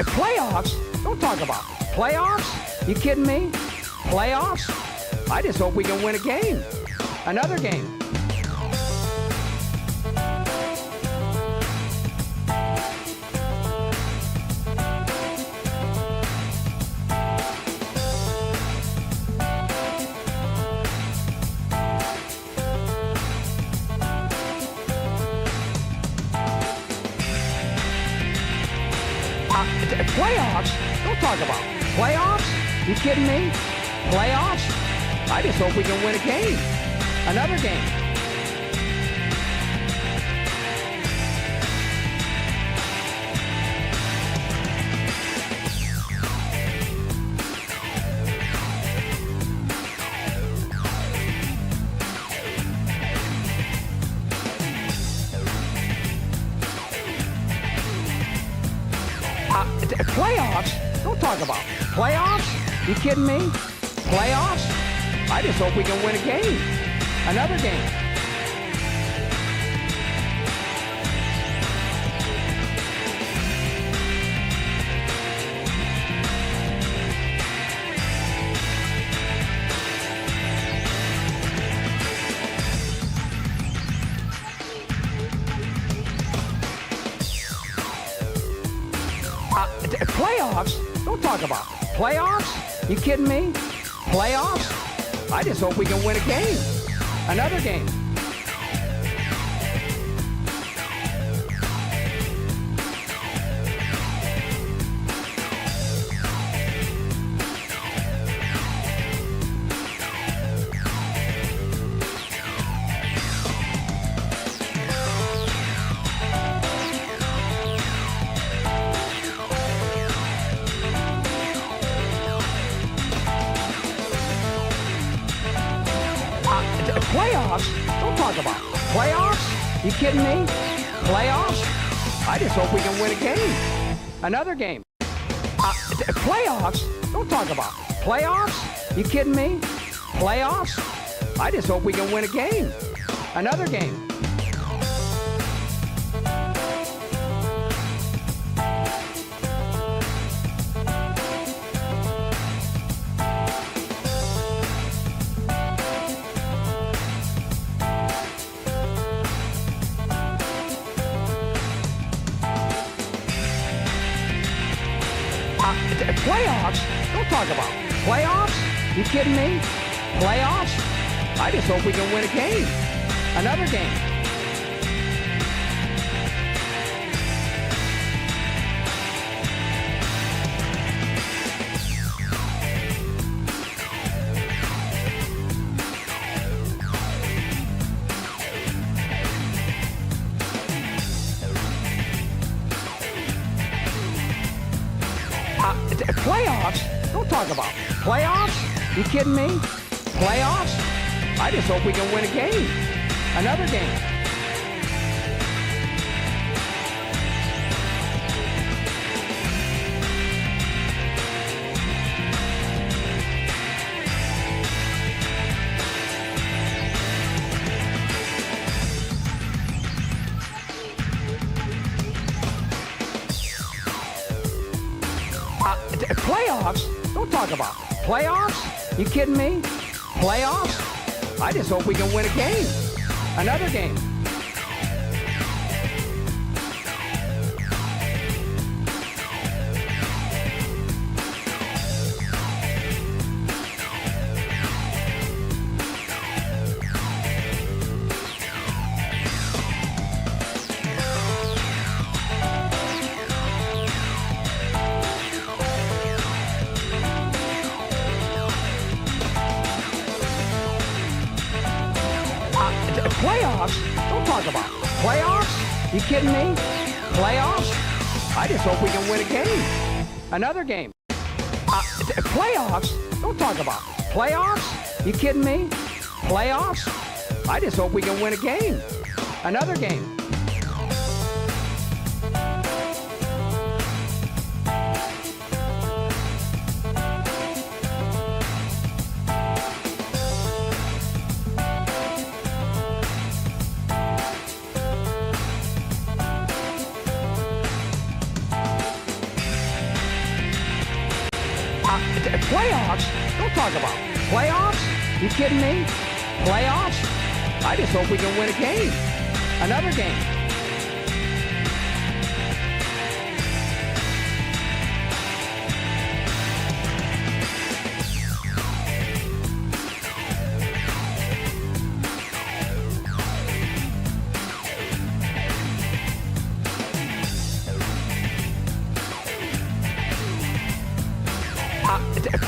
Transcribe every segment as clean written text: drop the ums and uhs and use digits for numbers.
Playoffs? Don't talk about playoffs. You kidding me? Playoffs? I just hope we can win a game. Another game. Playoffs? Don't talk about playoffs. You kidding me? Playoffs? I just hope we can win a game. Another game. Playoffs? Don't talk about playoffs. You kidding me? Playoffs? I just hope we can win a game. Another game. Playoffs? Don't talk about playoffs. You kidding me? Playoffs? I just hope we can win a game. Another game. Playoffs? Don't talk about playoffs. You kidding me? Playoffs? I just hope we can win a game. Another game. Playoffs? Don't talk about playoffs. You kidding me? Playoffs? I just hope we can win a game. Another game. Playoffs? Don't talk about playoffs. You kidding me? Playoffs? I just hope we can win a game. Another game. Playoffs? Don't talk about playoffs. You kidding me? Playoffs? I just hope we can win a game. Another game. Playoffs? Don't talk about playoffs. You kidding me? Playoffs? I just hope we can win a game. Another game. Playoffs? Don't talk about playoffs. You kidding me? Playoffs? I just hope we can win a game. Another game. Playoffs? Don't talk about playoffs. You kidding me? Playoffs? I just hope we can win a game. Another game. talk about playoffs. You kidding me? Playoffs? I just hope we can win a game. Another game.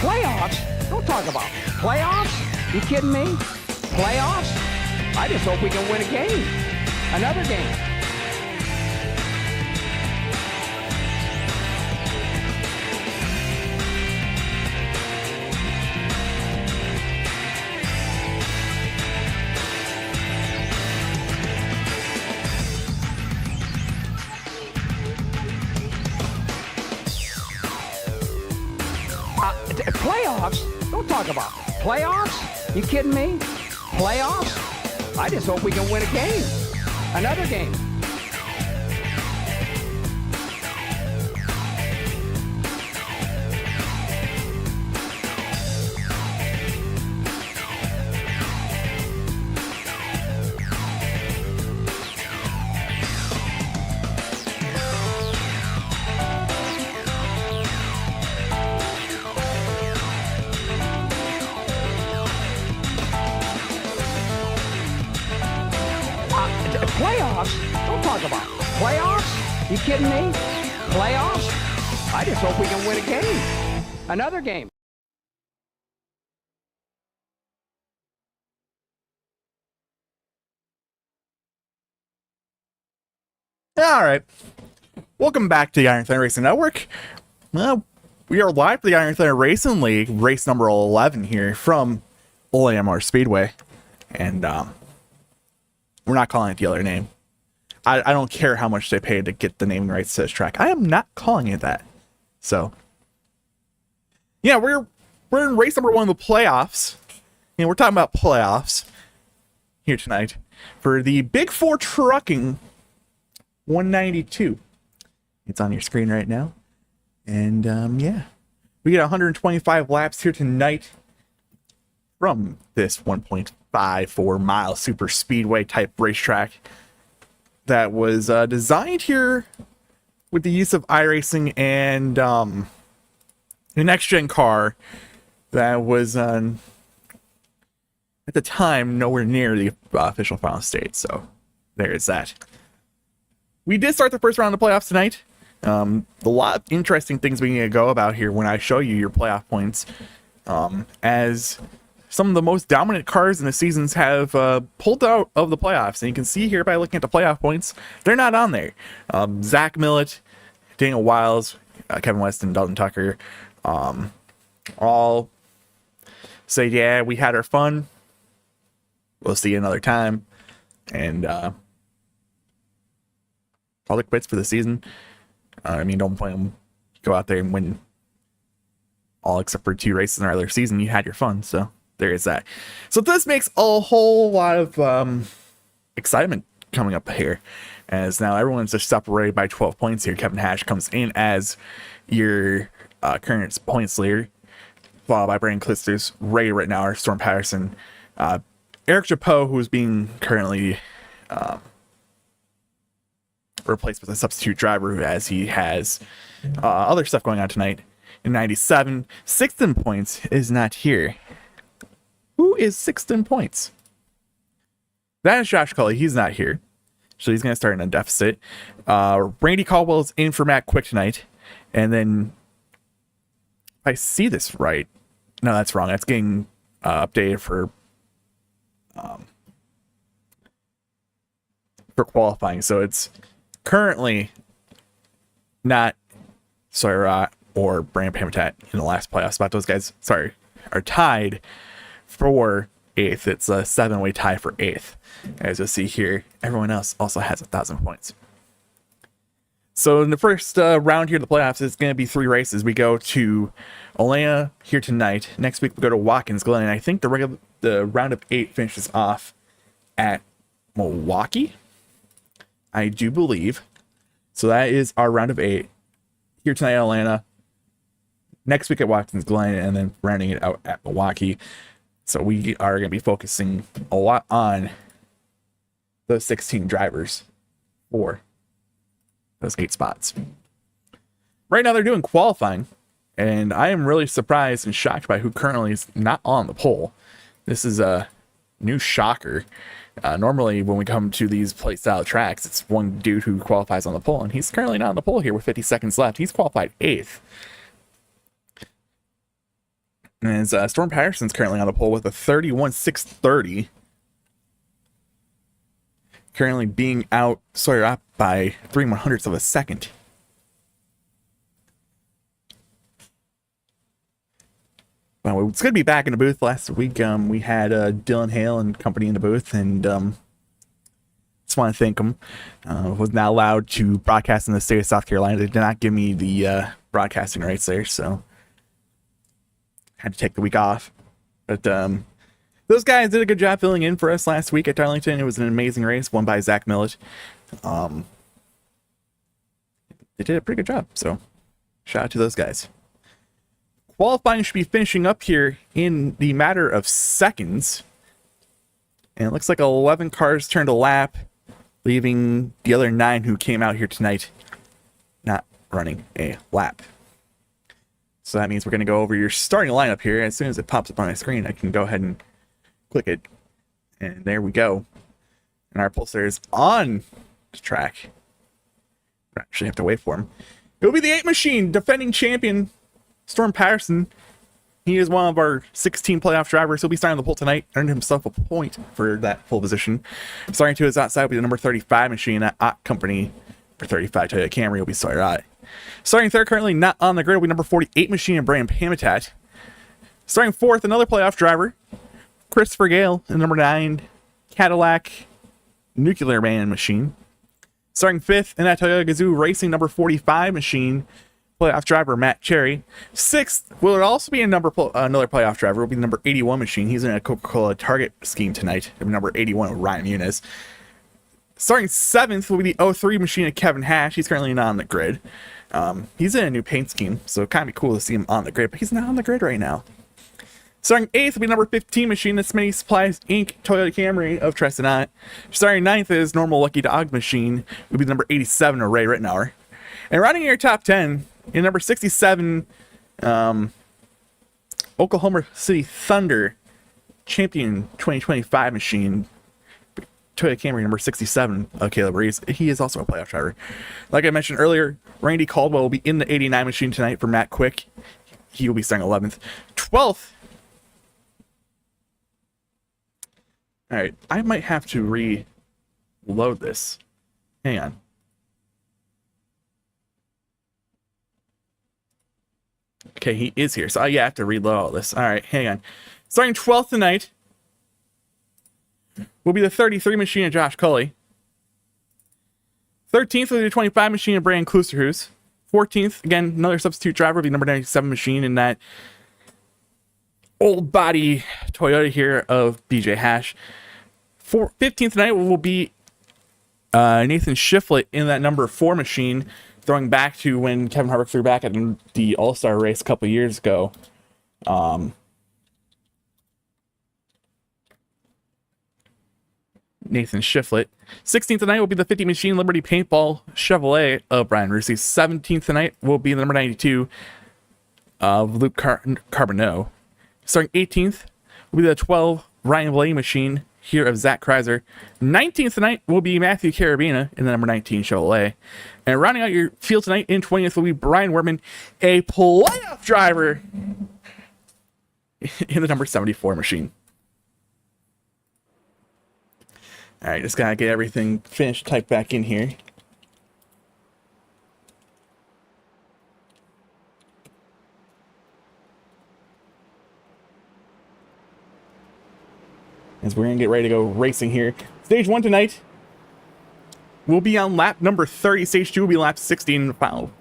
Playoffs? Don't talk about playoffs. You kidding me? Playoffs? I just hope we can win a game. Another game. Playoffs? Don't talk about playoffs. You kidding me? Playoffs? I just hope we can win a game. Another game. Playoffs? Don't talk about playoffs. You kidding me? Playoffs? I just hope we can win a game. Another game. All right. Welcome back to the Iron Thunder Racing Network. Well, we are live for the Iron Thunder Racing League, race number 11 here from OMR Speedway. And we're not calling it the other name. I don't care how much they paid to get the naming rights to this track. I am not calling it that. So, yeah, we're in race number 1 of the playoffs. And we're talking about playoffs here tonight for the Big Four Trucking 192. It's on your screen right now. And yeah, we get 125 laps here tonight from this 1.54 mile super speedway type racetrack that was designed here with the use of iRacing and a next gen car that was at the time nowhere near the official final state. So there's that. We did start the first round of the playoffs tonight. A lot of interesting things we need to go about here when I show you your playoff points, as some of the most dominant cars in the seasons have pulled out of the playoffs. And you can see here by looking at the playoff points, they're not on there. Zach Millett, Daniel Wiles, Kevin Weston, Dalton Tucker, all say, yeah, we had our fun. We'll see you another time. And all the quits for the season. I mean, don't play them. Go out there and win all except for 2 races in the regular season. You had your fun, so there is that. So this makes a whole lot of excitement coming up here, as now everyone's just separated by 12 points here. Kevin Hash comes in as your current points leader, followed by Brandon Clisters, Ray Rittenauer, Storm Patterson, Eric Chapeau, who's being currently replaced with a substitute driver as he has other stuff going on tonight. In 97, sixth in points is not here. Who is sixth in points? That is Josh Cully. He's not here, so he's going to start in a deficit. Randy Caldwell is in for Matt Quick tonight, and then if I see this right, no, that's wrong. That's getting updated for qualifying. So it's currently not Sawyer or Brandon Pamitat in the last playoff spot. Those guys, are tied for 8th. It's a 7-way tie for 8th. As you'll see here, everyone else also has 1,000 points. So in the first round here of the playoffs, it's going to be 3 races. We go to Atlanta here tonight. Next week we go to Watkins Glen. And I think the round of 8 finishes off at Milwaukee, I do believe. So that is our round of 8 here tonight in Atlanta. next week at Watkins Glen, and then rounding it out at Milwaukee. So we are going to be focusing a lot on those 16 drivers for those 8 spots. Right now they're doing qualifying, and I am really surprised and shocked by who currently is not on the pole. This is a new shocker. Normally when we come to these plate style tracks, it's one dude who qualifies on the pole, and he's currently not on the pole here with 50 seconds left. He's qualified 8th. And Storm Patterson's currently on the pole with a 31.630. Currently being out Sawyer up by 3/100ths of a second. Well, it's good to be back in the booth. Last week we had Dylan Hale and company in the booth, and just want to thank them. Was not allowed to broadcast in the state of South Carolina. They did not give me the broadcasting rights there, so had to take the week off. But those guys did a good job filling in for us last week at Darlington. It was an amazing race, won by Zach Millett. They did a pretty good job, so shout out to those guys. Qualifying should be finishing up here in the matter of seconds. And it looks like 11 cars turned a lap, leaving the other 9 who came out here tonight not running a lap. So that means we're going to go over your starting lineup here. As soon as it pops up on my screen, I can go ahead and click it. And there we go. And our pulsar is on the track. I actually have to wait for him. It will be the 8 machine, defending champion, Storm Patterson. He is one of our 16 playoff drivers. He'll be starting on the pole tonight. Earned himself a point for that pole position. Starting to his outside will be the number 35 machine at Ott Company. For 35 Toyota Camry will be Sawyer Ott. Starting third, currently not on the grid, will be number 48 machine in Brandon Pamitat. Starting fourth, another playoff driver, Christopher Gale, in number 9 Cadillac Nuclear Man machine. Starting fifth in that Toyota Gazoo Racing number 45 machine, playoff driver Matt Cherry. Sixth will also be another playoff driver. Will be the number 81 machine. He's in a Coca-Cola Target scheme tonight. Number 81 Ryan Muniz. Starting seventh will be the 03 machine of Kevin Hash. He's currently not on the grid. He's in a new paint scheme, so it kind of be cool to see him on the grid, but he's not on the grid right now. Starting 8th will be number 15 machine, the Smitty Supplies Inc. Toyota Camry of Treston. Starting 9th is normal Lucky Dog machine, will be number 87 of Ray Rittenauer. And rounding your top 10, in number 67, Oklahoma City Thunder Champion 2025 machine, Toyota Camry number 67 of Caleb Reese. He is also a playoff driver. Like I mentioned earlier, Randy Caldwell will be in the 89 machine tonight for Matt Quick. He will be starting 11th. 12th. All right, I might have to reload this. Hang on. Okay, he is here. So yeah, I have to reload all this. All right, hang on. Starting 12th tonight will be the 33 machine of Josh Cully. 13th will be the 25 machine of Brandon Klusterhuis. 14th, again, another substitute driver, will be number 97 machine in that old body Toyota here of BJ Hash. 15th tonight will be Nathan Shiflett in that number 4 machine, throwing back to when Kevin Harvick threw back at the All-Star race a couple years ago. Nathan Shiflett. 16th tonight will be the 50 machine Liberty Paintball Chevrolet of Brian Rusi. 17th tonight will be the number 92 of Luke Carbonneau. Starting 18th will be the 12 Ryan Blaney machine here of Zach Kreiser. 19th tonight will be Matthew Carabina in the number 19 Chevrolet. And rounding out your field tonight in 20th will be Brian Werman, a playoff driver in the number 74 machine. All right, just gotta get everything finished, typed back in here. As we're gonna get ready to go racing here. Stage 1 tonight will be on lap number 30. Stage 2 will be lap 16. White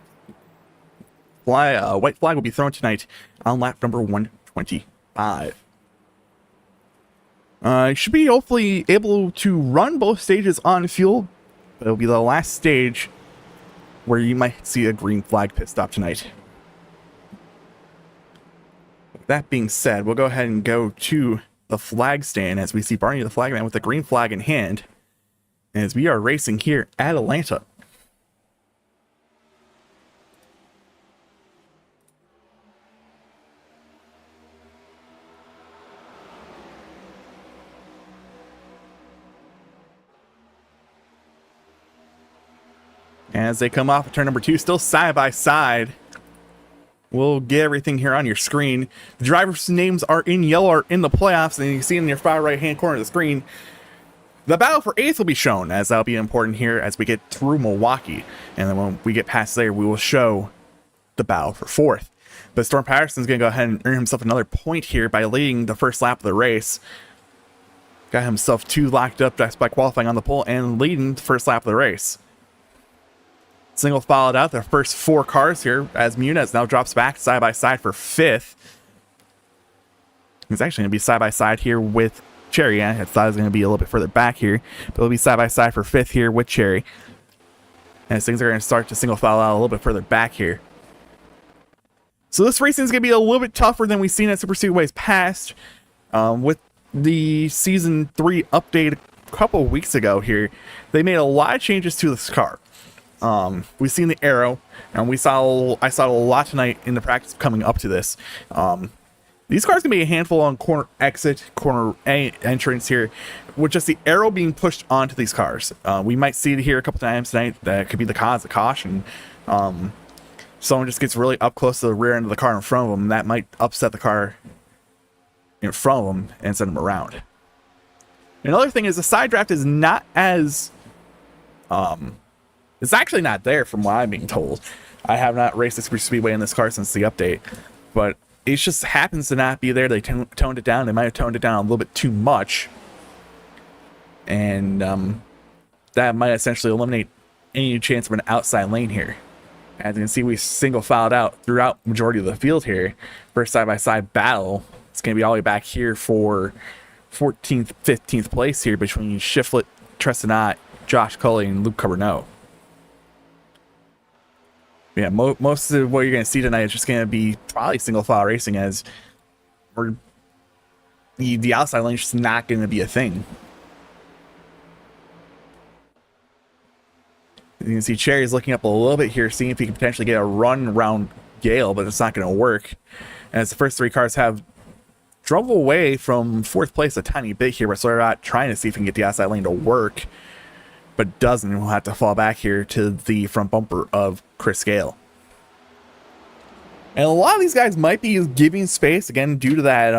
flag will be thrown tonight on lap number 125. Should be hopefully able to run both stages on fuel, but it'll be the last stage where you might see a green flag pit stop tonight. That being said, we'll go ahead and go to the flag stand as we see Barney the flag man with the green flag in hand as we are racing here at Atlanta. As they come off of turn number 2, still side by side. We'll get everything here on your screen. The drivers' names are in yellow, are in the playoffs, and you can see in your far right-hand corner of the screen, the battle for 8th will be shown, as that'll be important here as we get through Milwaukee. And then when we get past there, we will show the battle for 4th. But Storm Patterson's going to go ahead and earn himself another point here by leading the first lap of the race. Got himself 2 locked up just by qualifying on the pole and leading the first lap of the race. Single followed out the first 4 cars here as Muniz now drops back side by side for 5th. He's actually going to be side by side here with Cherry. I thought it was going to be a little bit further back here, but he'll be side by side for 5th here with Cherry. And things are going to start to single file out a little bit further back here. So this racing is going to be a little bit tougher than we've seen at Super Speedways past. With the Season 3 update a couple of weeks ago here, they made a lot of changes to this car. We've seen the arrow, and I saw a lot tonight in the practice coming up to this. These cars can be a handful on corner exit, corner A entrance here, with just the arrow being pushed onto these cars. We might see it here a couple times tonight. That could be the cause of caution. Someone just gets really up close to the rear end of the car in front of them. That might upset the car in front of them and send them around. Another thing is the side draft is not as it's actually not there from what I'm being told. I have not raced the Super Speedway in this car since the update, but it just happens to not be there. They toned it down. They might have toned it down a little bit too much, and that might essentially eliminate any chance of an outside lane here. As you can see, we single filed out throughout majority of the field here. First side-by-side battle. It's going to be all the way back here for 14th, 15th place here between Shiflett, Trestonat, Josh Cully, and Luke Caberneau. Yeah, most of what you're going to see tonight is just going to be probably single file racing, as the outside lane is just not going to be a thing. You can see Cherry's looking up a little bit here, seeing if he can potentially get a run around Gale, but it's not going to work. As the first 3 cars have drove away from 4th place a tiny bit here, but so they're not trying to see if we can get the outside lane to work, but doesn't. We'll have to fall back here to the front bumper of Chris Gale. And a lot of these guys might be giving space, again, due to that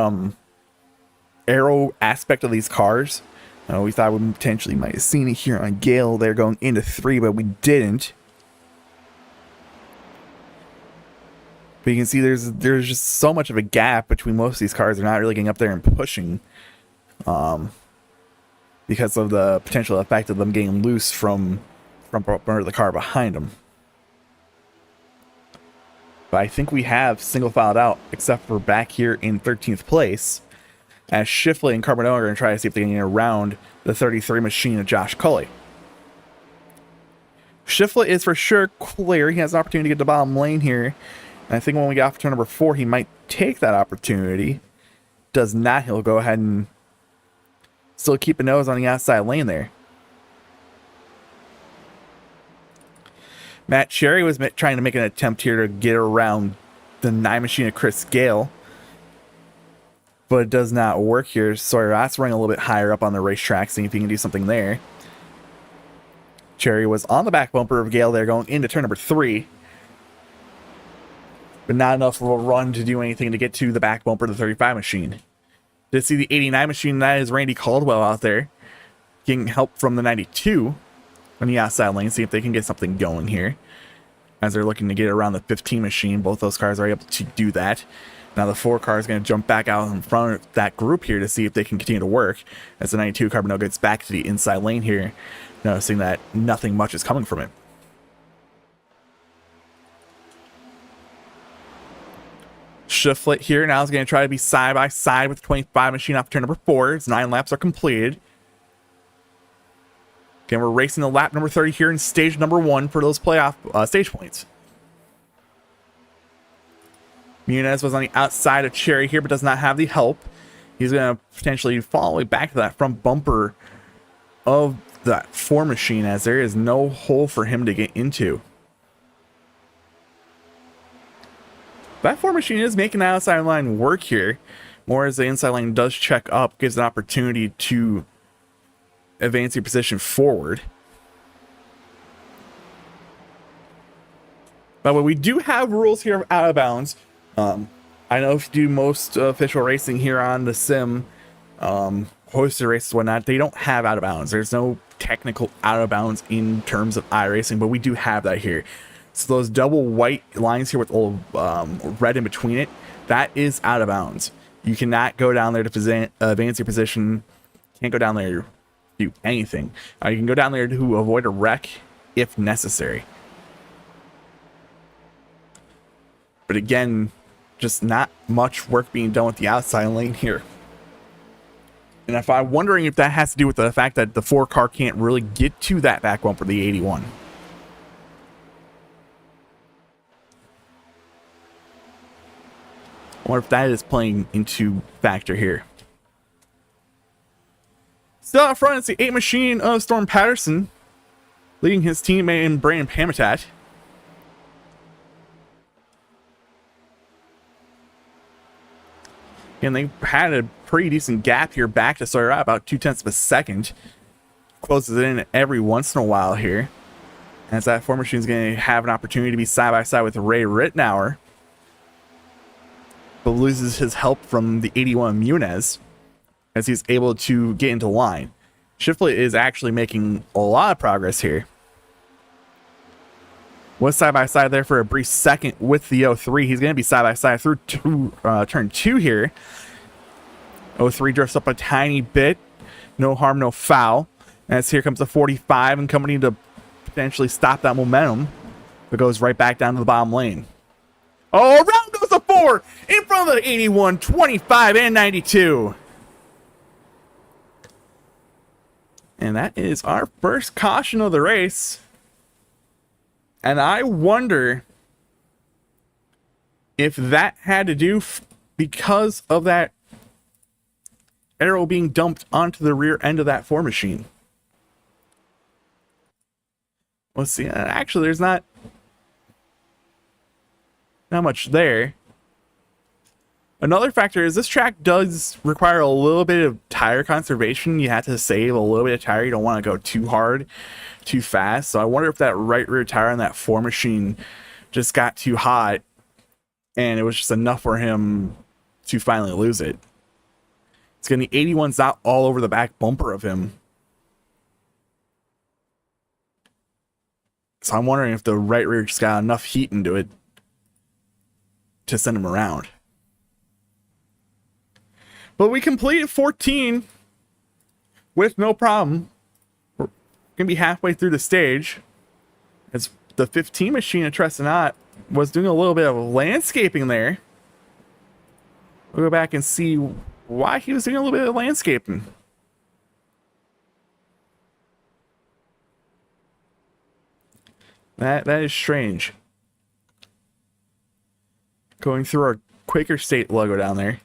aero aspect of these cars. We thought we potentially might have seen it here on Gale. They're going into 3, but we didn't. But you can see there's just so much of a gap between most of these cars. They're not really getting up there and pushing. Because of the potential effect of them getting loose from the car behind them. But I think we have single filed out, except for back here in 13th place, as Shifley and Caberneau are going to try to see if they can get around the 33 machine of Josh Cully. Shifley is for sure clear. He has an opportunity to get to the bottom lane here. And I think when we get off to turn number 4, he might take that opportunity. Does not. He'll go ahead and still keep a nose on the outside lane there. Matt Cherry was trying to make an attempt here to get around the 9 machine of Chris Gale, but it does not work here. Sawyer Ross running a little bit higher up on the racetrack, seeing if he can do something there. Cherry was on the back bumper of Gale there going into turn number 3, but not enough of a run to do anything to get to the back bumper of the 35 machine. Did see the 89 machine, that is Randy Caldwell out there getting help from the 92 on the outside lane, see if they can get something going here as they're looking to get around the 15 machine. Both those cars are able to do that. Now the 4 car is going to jump back out in front of that group here to see if they can continue to work as the 92 Caberneau gets back to the inside lane here, noticing that nothing much is coming from it. Shiflett here now is going to try to be side by side with the 25 machine off turn number 4. His 9 laps are completed. Again, we're racing the lap number 30 here in stage number 1 for those playoff stage points. Muniz was on the outside of Cherry here, but does not have the help. He's going to potentially fall all the way back to that front bumper of that 4 machine, as there is no hole for him to get into. That 4 machine is making the outside line work here. More as the inside line does check up, gives an opportunity to advance your position forward. But we do have rules here of out of bounds. I know if you do most official racing here on the sim, hosted races, whatnot, they don't have out of bounds. There's no technical out of bounds in terms of iRacing, but we do have that here. So those double white lines here with a little red in between it, that is out of bounds. You cannot go down there to advance your position. Can't go down there to do anything. You can go down there to avoid a wreck if necessary. But again, just not much work being done with the outside lane here. And if I'm wondering if that has to do with the fact that the 4 car can't really get to that back bumper, the 81. Or if that is playing into factor here. Still out front, it's the 8 machine of Storm Patterson, leading his teammate in Brandon Pamitat. And they had a pretty decent gap here back to start out, about 0.2 of a second. Closes it in every once in a while here. As that 4 machine is going to have an opportunity to be side by side with Ray Rittenauer, but loses his help from the 81 Muniz as he's able to get into line. Shifley is actually making a lot of progress here. Was side by side there for a brief second with the 03. He's going to be side by side through turn 2 here. 03 drifts up a tiny bit. No harm, no foul. As here comes the 45 and company to potentially stop that momentum. It goes right back down to the bottom lane. Oh, around goes the 4 in front of the 81, 25, and 92. And that is our first caution of the race. And I wonder if that had to do because of that arrow being dumped onto the rear end of that 4 machine. Let's see. Actually, there's not much there. Another factor is this track does require a little bit of tire conservation. You have to save a little bit of tire. You don't want to go too hard, too fast. So I wonder if that right rear tire on that 4 machine just got too hot and it was just enough for him to finally lose it. It's going to be 81's out all over the back bumper of him. So I'm wondering if the right rear just got enough heat into it to send him around. But we completed 14 with no problem. We're going to be halfway through the stage. As the 15 machine at Trestonot was doing a little bit of landscaping there. We'll go back and see why he was doing a little bit of landscaping. That is strange. Going through our Quaker State logo down there.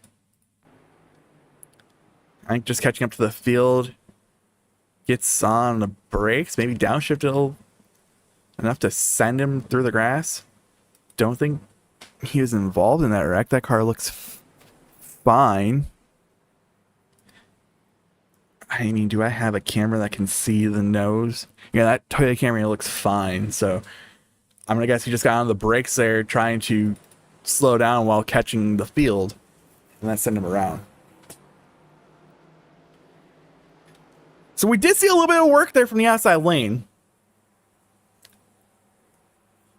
I think just catching up to the field. Gets on the brakes. Maybe downshifted enough to send him through the grass. Don't think he was involved in that wreck. That car looks fine. I mean, do I have a camera that can see the nose? Yeah, that Toyota Camry looks fine. So I'm going to guess he just got on the brakes there trying to slow down while catching the field. And then send him around. So we did see a little bit of work there from the outside lane.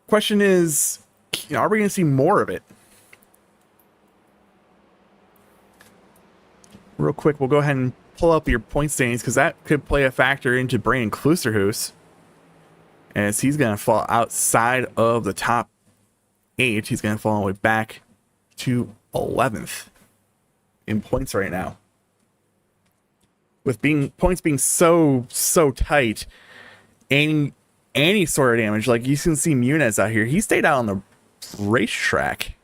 Question is, are we going to see more of it? Real quick, we'll go ahead and pull up your point standings because that could play a factor into Brandon Klusterhuis, as he's going to fall outside of the top 8. He's going to fall all the way back to 11th in points right now. With points being so tight, any sort of damage, like you can see Muniz out here, he stayed out on the racetrack.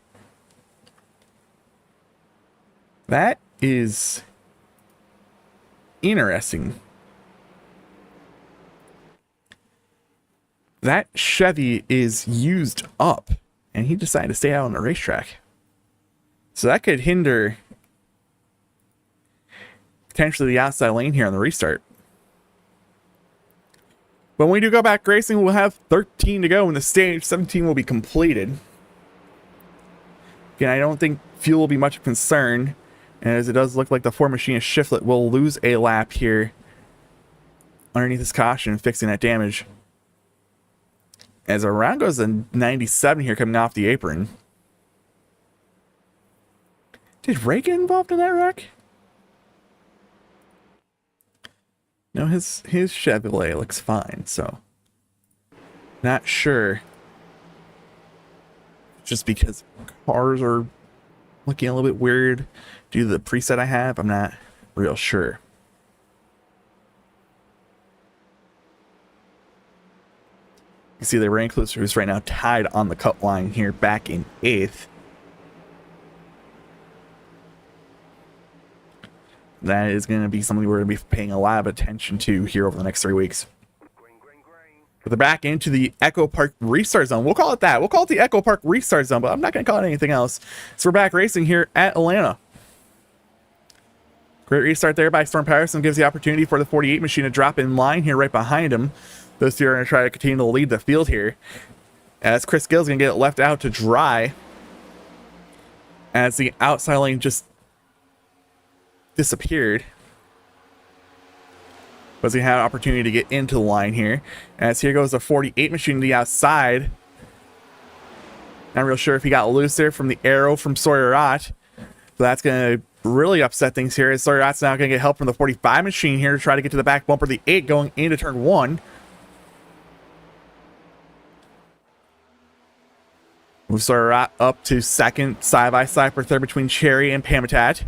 That is interesting. That Chevy is used up, and he decided to stay out on the racetrack. So that could hinder potentially the outside lane here on the restart. But when we do go back racing, we'll have 13 to go in the stage. 17 will be completed. Again, I don't think fuel will be much of a concern, as it does look like the Ford Machinist Shiflet will lose a lap here underneath his caution, fixing that damage. As our round goes to 97 here coming off the apron. Did Ray get involved in that wreck? No, his Chevrolet looks fine, so not sure. Just because cars are looking a little bit weird due to the preset I have, I'm not real sure. You see the Rain Closer who's right now tied on the cut line here back in 8th. That is going to be something we're going to be paying a lot of attention to here over the next 3 weeks. But they're back into the Echo Park Restart Zone. We'll call it that. We'll call it the Echo Park Restart Zone, but I'm not going to call it anything else. So we're back racing here at Atlanta. Great restart there by Storm Patterson. Gives the opportunity for the 48 machine to drop in line here right behind him. Those two are going to try to continue to lead the field here, as Chris Gill's going to get left out to dry as the outside lane just disappeared. But he had an opportunity to get into the line here, as here goes the 48 machine to the outside. Not real sure if he got loose there from the arrow from Sawyer Ott. So that's going to really upset things here, as Sawyer Ott's now going to get help from the 45 machine here to try to get to the back bumper of the 8 going into turn 1. Move Sawyer Ott up to second, side by side for third between Cherry and Pamitat.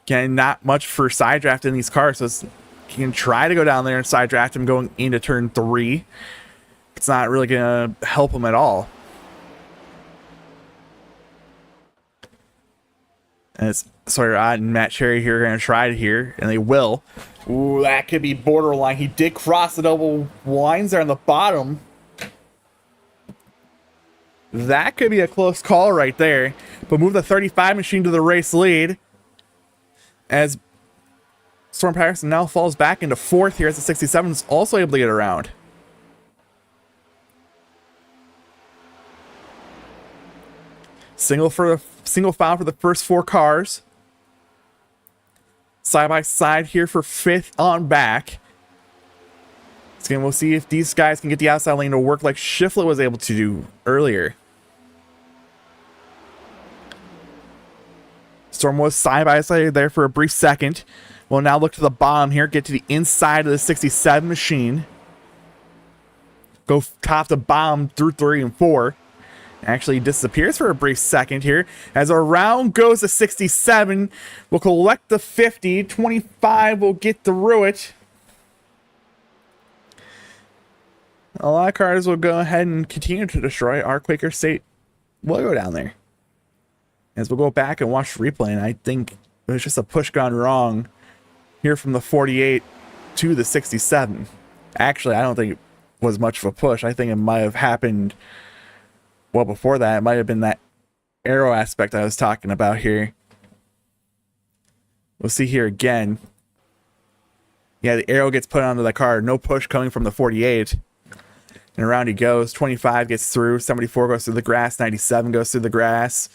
Again, not much for side draft in these cars, so you can try to go down there and side draft him going into turn 3. It's not really going to help him at all. As Sawyer Ott and Matt Cherry here are going to try it here, and they will. Ooh, that could be borderline. He did cross the double lines there on the bottom. That could be a close call right there. But move the 35 machine to the race lead, as Storm Patterson now falls back into 4th here, as the 67 is also able to get around. Single file for the first 4 cars. Side by side here for 5th on back. So again, we'll see if these guys can get the outside lane to work like Shiflet was able to do earlier. Storm was side by side there for a brief second. We'll now look to the bottom here, get to the inside of the 67 machine. Go top to bottom through 3 and 4. Actually disappears for a brief second here. As around goes the 67. We'll collect the 50. 25 will get through it. A lot of cars will go ahead and continue to destroy. Our Quaker State will go down there. As we'll go back and watch the replay, and I think it was just a push gone wrong here from the 48 to the 67. Actually, I don't think it was much of a push. I think it might have happened well before that. It might have been that arrow aspect I was talking about here. We'll see here again. Yeah, the arrow gets put onto the car. No push coming from the 48. And around he goes. 25 gets through. 74 goes through the grass. 97 goes through the grass.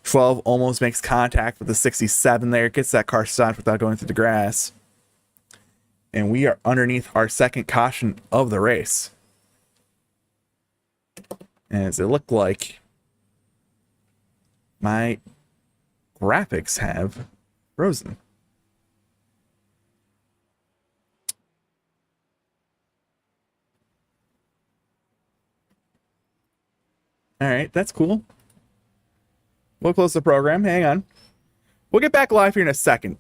12 almost makes contact with the 67 there. Gets that car stopped without going through the grass. And we are underneath our second caution of the race. As it looked like my graphics have frozen. All right, that's cool. We'll close the program. Hang on. We'll get back live here in a second.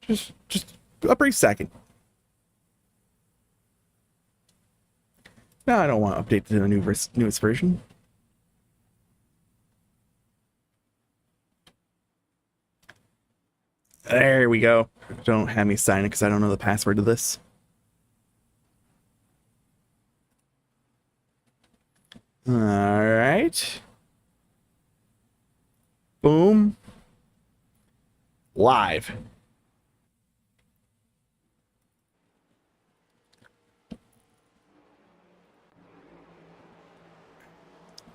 Just a brief second. No, I don't want to update to the newest version. There we go. Don't have me sign it because I don't know the password to this. All right. Boom. Live.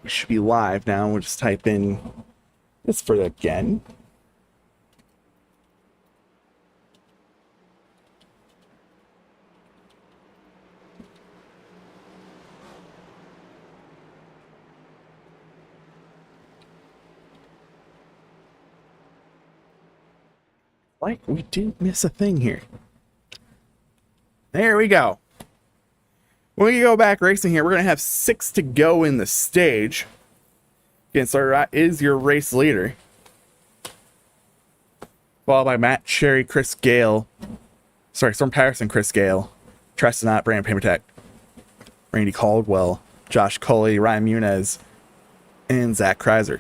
We should be live now. We'll just type in this for again. Like we didn't miss a thing here. There we go. When we go back racing here, we're going to have 6 to go in the stage. Again, so is your race leader. Followed by Matt Cherry, Chris Gale. Sorry, Storm Patterson, Chris Gale. Trestonot, Brandon Pamertech. Randy Caldwell. Josh Coley, Ryan Muniz. And Zach Kreiser.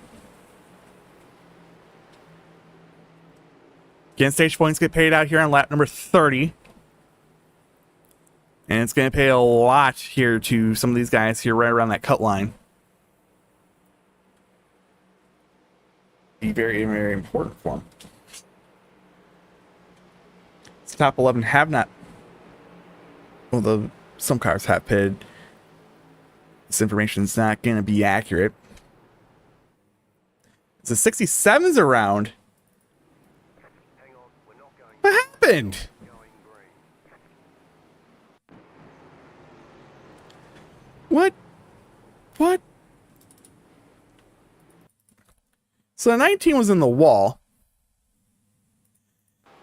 Again, stage points get paid out here on lap number 30. And it's going to pay a lot here to some of these guys here right around that cut line. Be very, very important for them. This top 11 have not... Although some cars have pitted. This information is not going to be accurate. The 67's around. What happened? What? So the 19 was in the wall.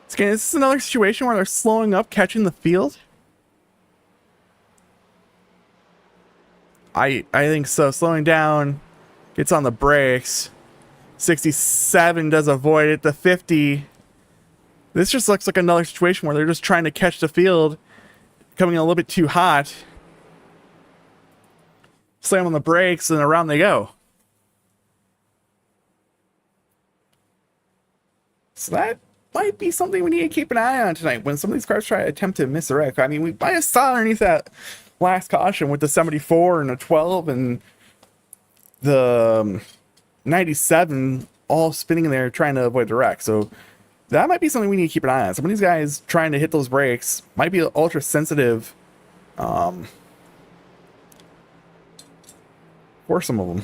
Is this another situation where they're slowing up, catching the field? I think so. Slowing down, gets on the brakes. 67 does avoid it. The 50. This just looks like another situation where they're just trying to catch the field, coming a little bit too hot. Slam on the brakes, and around they go. So that might be something we need to keep an eye on tonight when some of these cars try to attempt to miss a wreck. I mean, we might have saw underneath that last caution with the 74 and the 12 and the 97 all spinning in there trying to avoid the wreck. So that might be something we need to keep an eye on. Some of these guys trying to hit those brakes might be ultra sensitive. For some of them,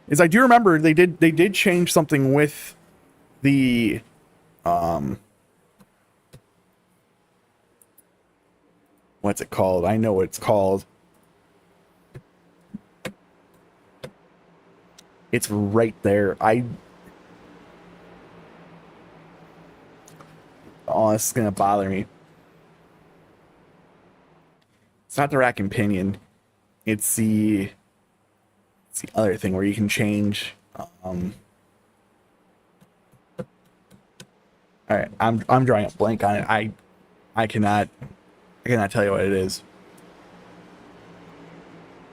is I do remember they did change something with the what's it called? I know what it's called. It's right there. Oh, this is gonna bother me. It's not the rack and pinion. It's the other thing where you can change. All right, I'm drawing a blank on it. I cannot tell you what it is.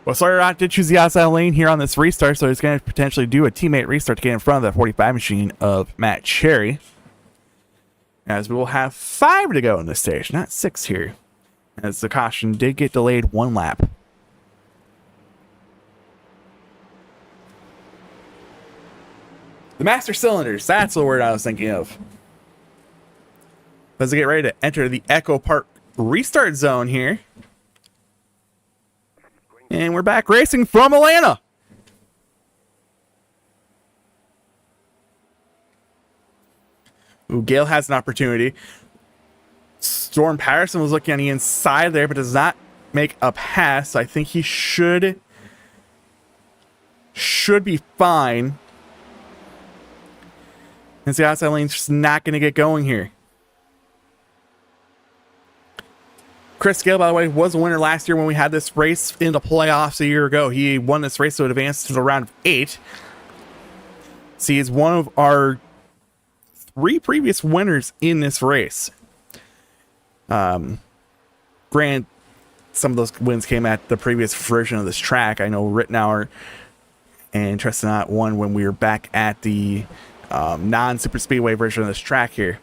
Well, Sawyer did choose the outside lane here on this restart, so he's going to potentially do a teammate restart to get in front of that 45 machine of Matt Cherry. As we will have 5 to go in this stage, not 6 here. As the caution did get delayed 1 lap. The master cylinders, that's the word I was thinking of. As we get ready to enter the Echo Park restart zone here. And we're back racing from Atlanta. Ooh, Gale has an opportunity. Storm Patterson was looking on the inside there, but does not make a pass. I think he should be fine. And the outside lane's just not going to get going here. Chris Gale, by the way, was a winner last year when we had this race in the playoffs a year ago. He won this race, so it advanced to the round of 8. So he's one of our 3 previous winners in this race. Grant, some of those wins came at the previous version of this track. I know Rittenauer and Trestonat won when we were back at the non-super speedway version of this track here.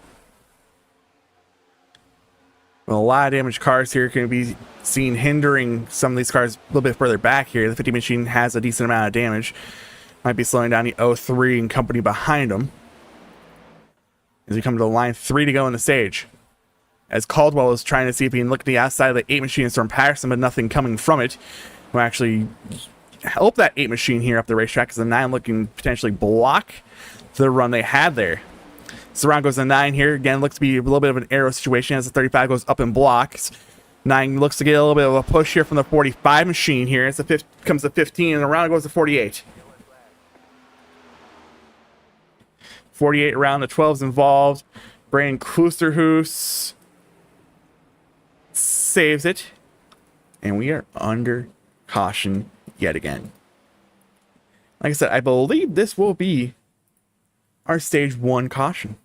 Well, a lot of damaged cars here can be seen hindering some of these cars a little bit further back here. The 50 machine has a decent amount of damage. Might be slowing down the 03 and company behind them. As we come to the line 3 to go in the stage. As Caldwell is trying to see if he can look at the outside of the 8 machine and Storm Patterson, but nothing coming from it. We'll actually help that 8 machine here up the racetrack, because the 9 looking potentially block the run they had there. Surround goes to 9 here. Again, looks to be a little bit of an arrow situation as the 35 goes up and blocks. 9 looks to get a little bit of a push here from the 45 machine here. As the comes to 15, and around goes to 48. 48 around, the 12's involved. Brandon Klusterhuis saves it. And we are under caution yet again. Like I said, I believe this will be our stage 1 caution.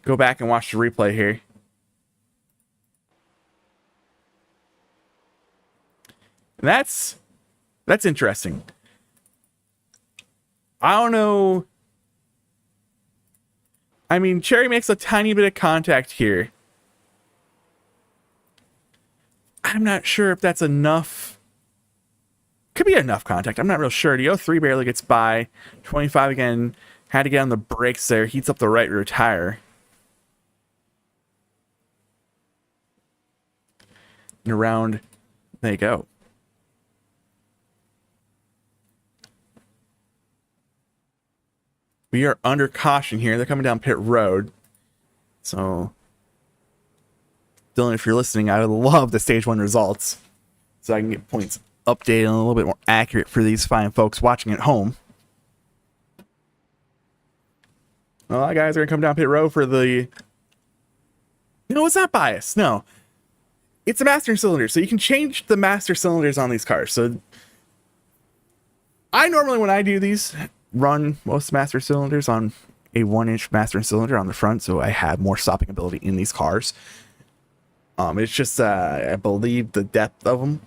Go back and watch the replay here. That's interesting. I don't know. I mean, Cherry makes a tiny bit of contact here. I'm not sure if that's enough. Could be enough contact. I'm not real sure. The 03 barely gets by. 25 again. Had to get on the brakes there. Heats up the right rear tire. And around they go. We are under caution here. They're coming down pit road. So, Dylan, if you're listening, I would love the stage 1 results, so I can get points updated and a little bit more accurate for these fine folks watching at home. Well, our guys are going to come down pit road for the... No, it's not bias. No. It's a master cylinder, so you can change the master cylinders on these cars. So, I normally, when I do these, run most master cylinders on a 1-inch master cylinder on the front, so I have more stopping ability in these cars. It's just, I believe the depth of them.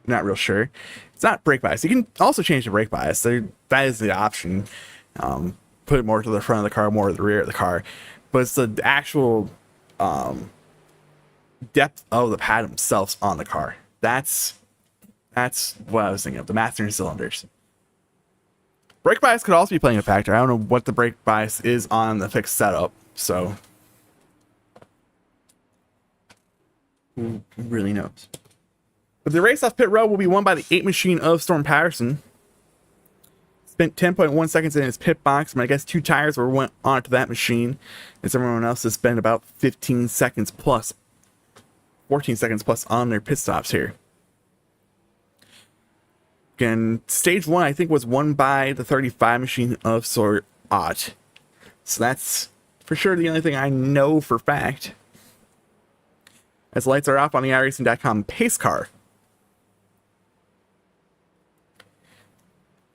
Not real sure. It's not brake bias. You can also change the brake bias. That is the option. Put it more to the front of the car, more to the rear of the car. But it's the actual depth of the pad themselves on the car. That's what I was thinking of, the master cylinders. Brake bias could also be playing a factor. I don't know what the brake bias is on the fixed setup, so who really knows? But the race off pit road will be won by the 8 machine of Storm Patterson. Spent 10.1 seconds in his pit box, and I guess 2 tires went onto that machine, as everyone else has spent about 15 seconds plus, 14 seconds plus on their pit stops here. Again, stage 1, I think, was won by the 35 machine of Sorot. So that's for sure the only thing I know for fact. As lights are off on the iRacing.com pace car.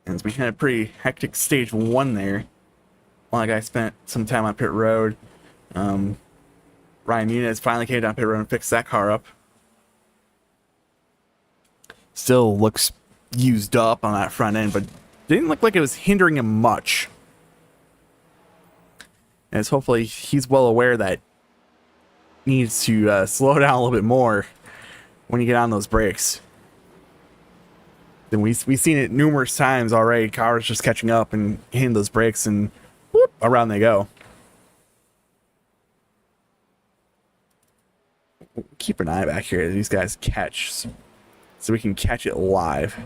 And we had a pretty hectic stage 1 there. One guy spent some time on pit road. Ryan Muniz finally came down pit road and fixed that car up. Still looks used up on that front end, but didn't look like it was hindering him much. As hopefully he's well aware that he needs to slow down a little bit more when you get on those brakes. Then we've seen it numerous times already. Cars just catching up and hitting those brakes, and whoop, around they go. Keep an eye back here as these guys catch, so we can catch it live.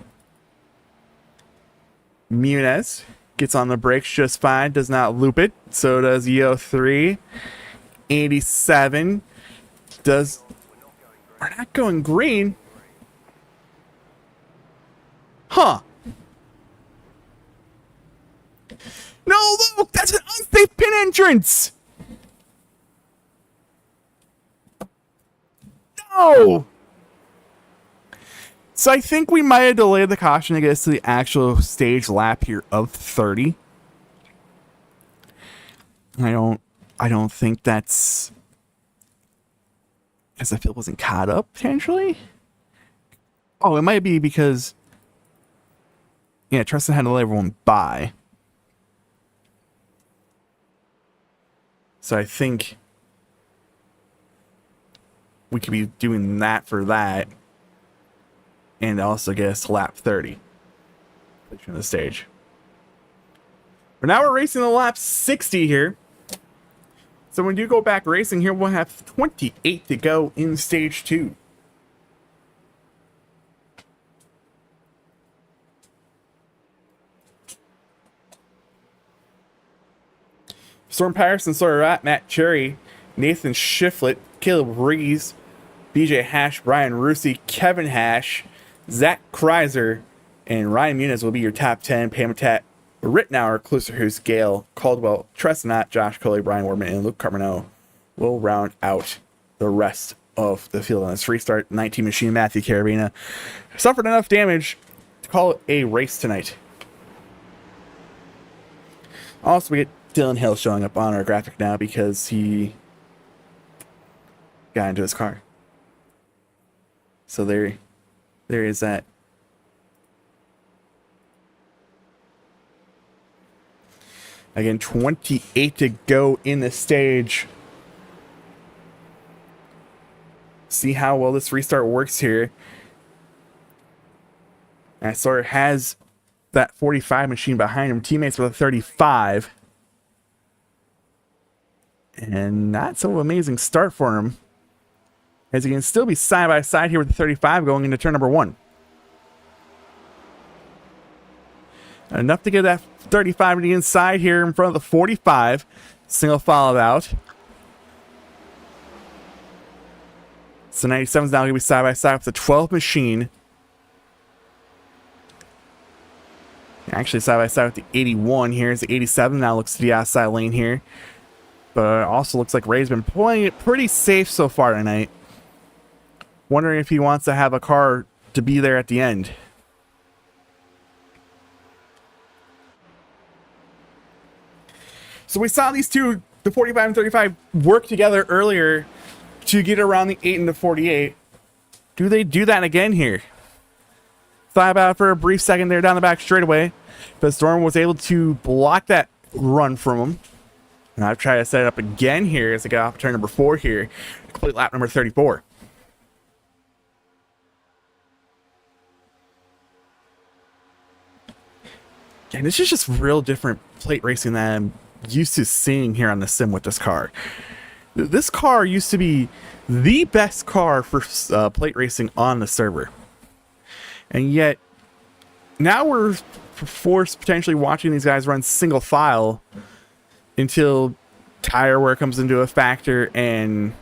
Muniz gets on the brakes just fine, does not loop it. So does EO3. 87 does... We're not going green. Huh. No, look, that's an unsafe pin entrance. No. So I think we might have delayed the caution to get us to the actual stage lap here of 30. I don't think that's Because I feel it wasn't caught up, potentially? Oh, it might be because... Yeah, Tristan had to let everyone by. So I think... we could be doing that for that. And also get us to lap 30. On the stage. But now we're racing the lap 60 here. So when you go back racing here, we'll have 28 to go in stage 2. Storm Patterson, Sawyer Rat, Matt Cherry, Nathan Shiflett, Caleb Rees, BJ Hash, Brian Rusi, Kevin Hash, Zach Kreiser, and Ryan Muniz will be your top 10. Pamatat, Rittenauer, Klusterhoos, Gale, Caldwell, Tresnott, Josh Coley, Brian Warman, and Luke Carmino will round out the rest of the field on this restart. 19 machine Matthew Carabina suffered enough damage to call it a race tonight. Also, we get Dylan Hill showing up on our graphic now because he got into his car. So there is that. Again, 28 to go in the stage. See how well this restart works here. And Sawyer has that 45 machine behind him. Teammates with a 35. And not so amazing start for him, as he can still be side by side here with the 35 going into turn number 1. Enough to get that 35 to the inside here in front of the 45. Single followed out. So 97 is now going to be side by side with the 12 machine. Actually side by side with the 81 here. Is the 87 now looks to the outside lane here. But also looks like Ray's been playing it pretty safe so far tonight. Wondering if he wants to have a car to be there at the end. So we saw these two, the 45 and 35, work together earlier to get around the 8 and the 48. Do they do that again here? Thought about it for a brief second there down the back straightaway, but Storm was able to block that run from him. And I've tried to set it up again here as I get off turn number 4 here. Complete lap number 34. And this is just real different plate racing than I'm used to seeing here on the sim with this car. This car used to be the best car for plate racing on the server. And yet, now we're forced potentially watching these guys run single file until tire wear comes into a factor and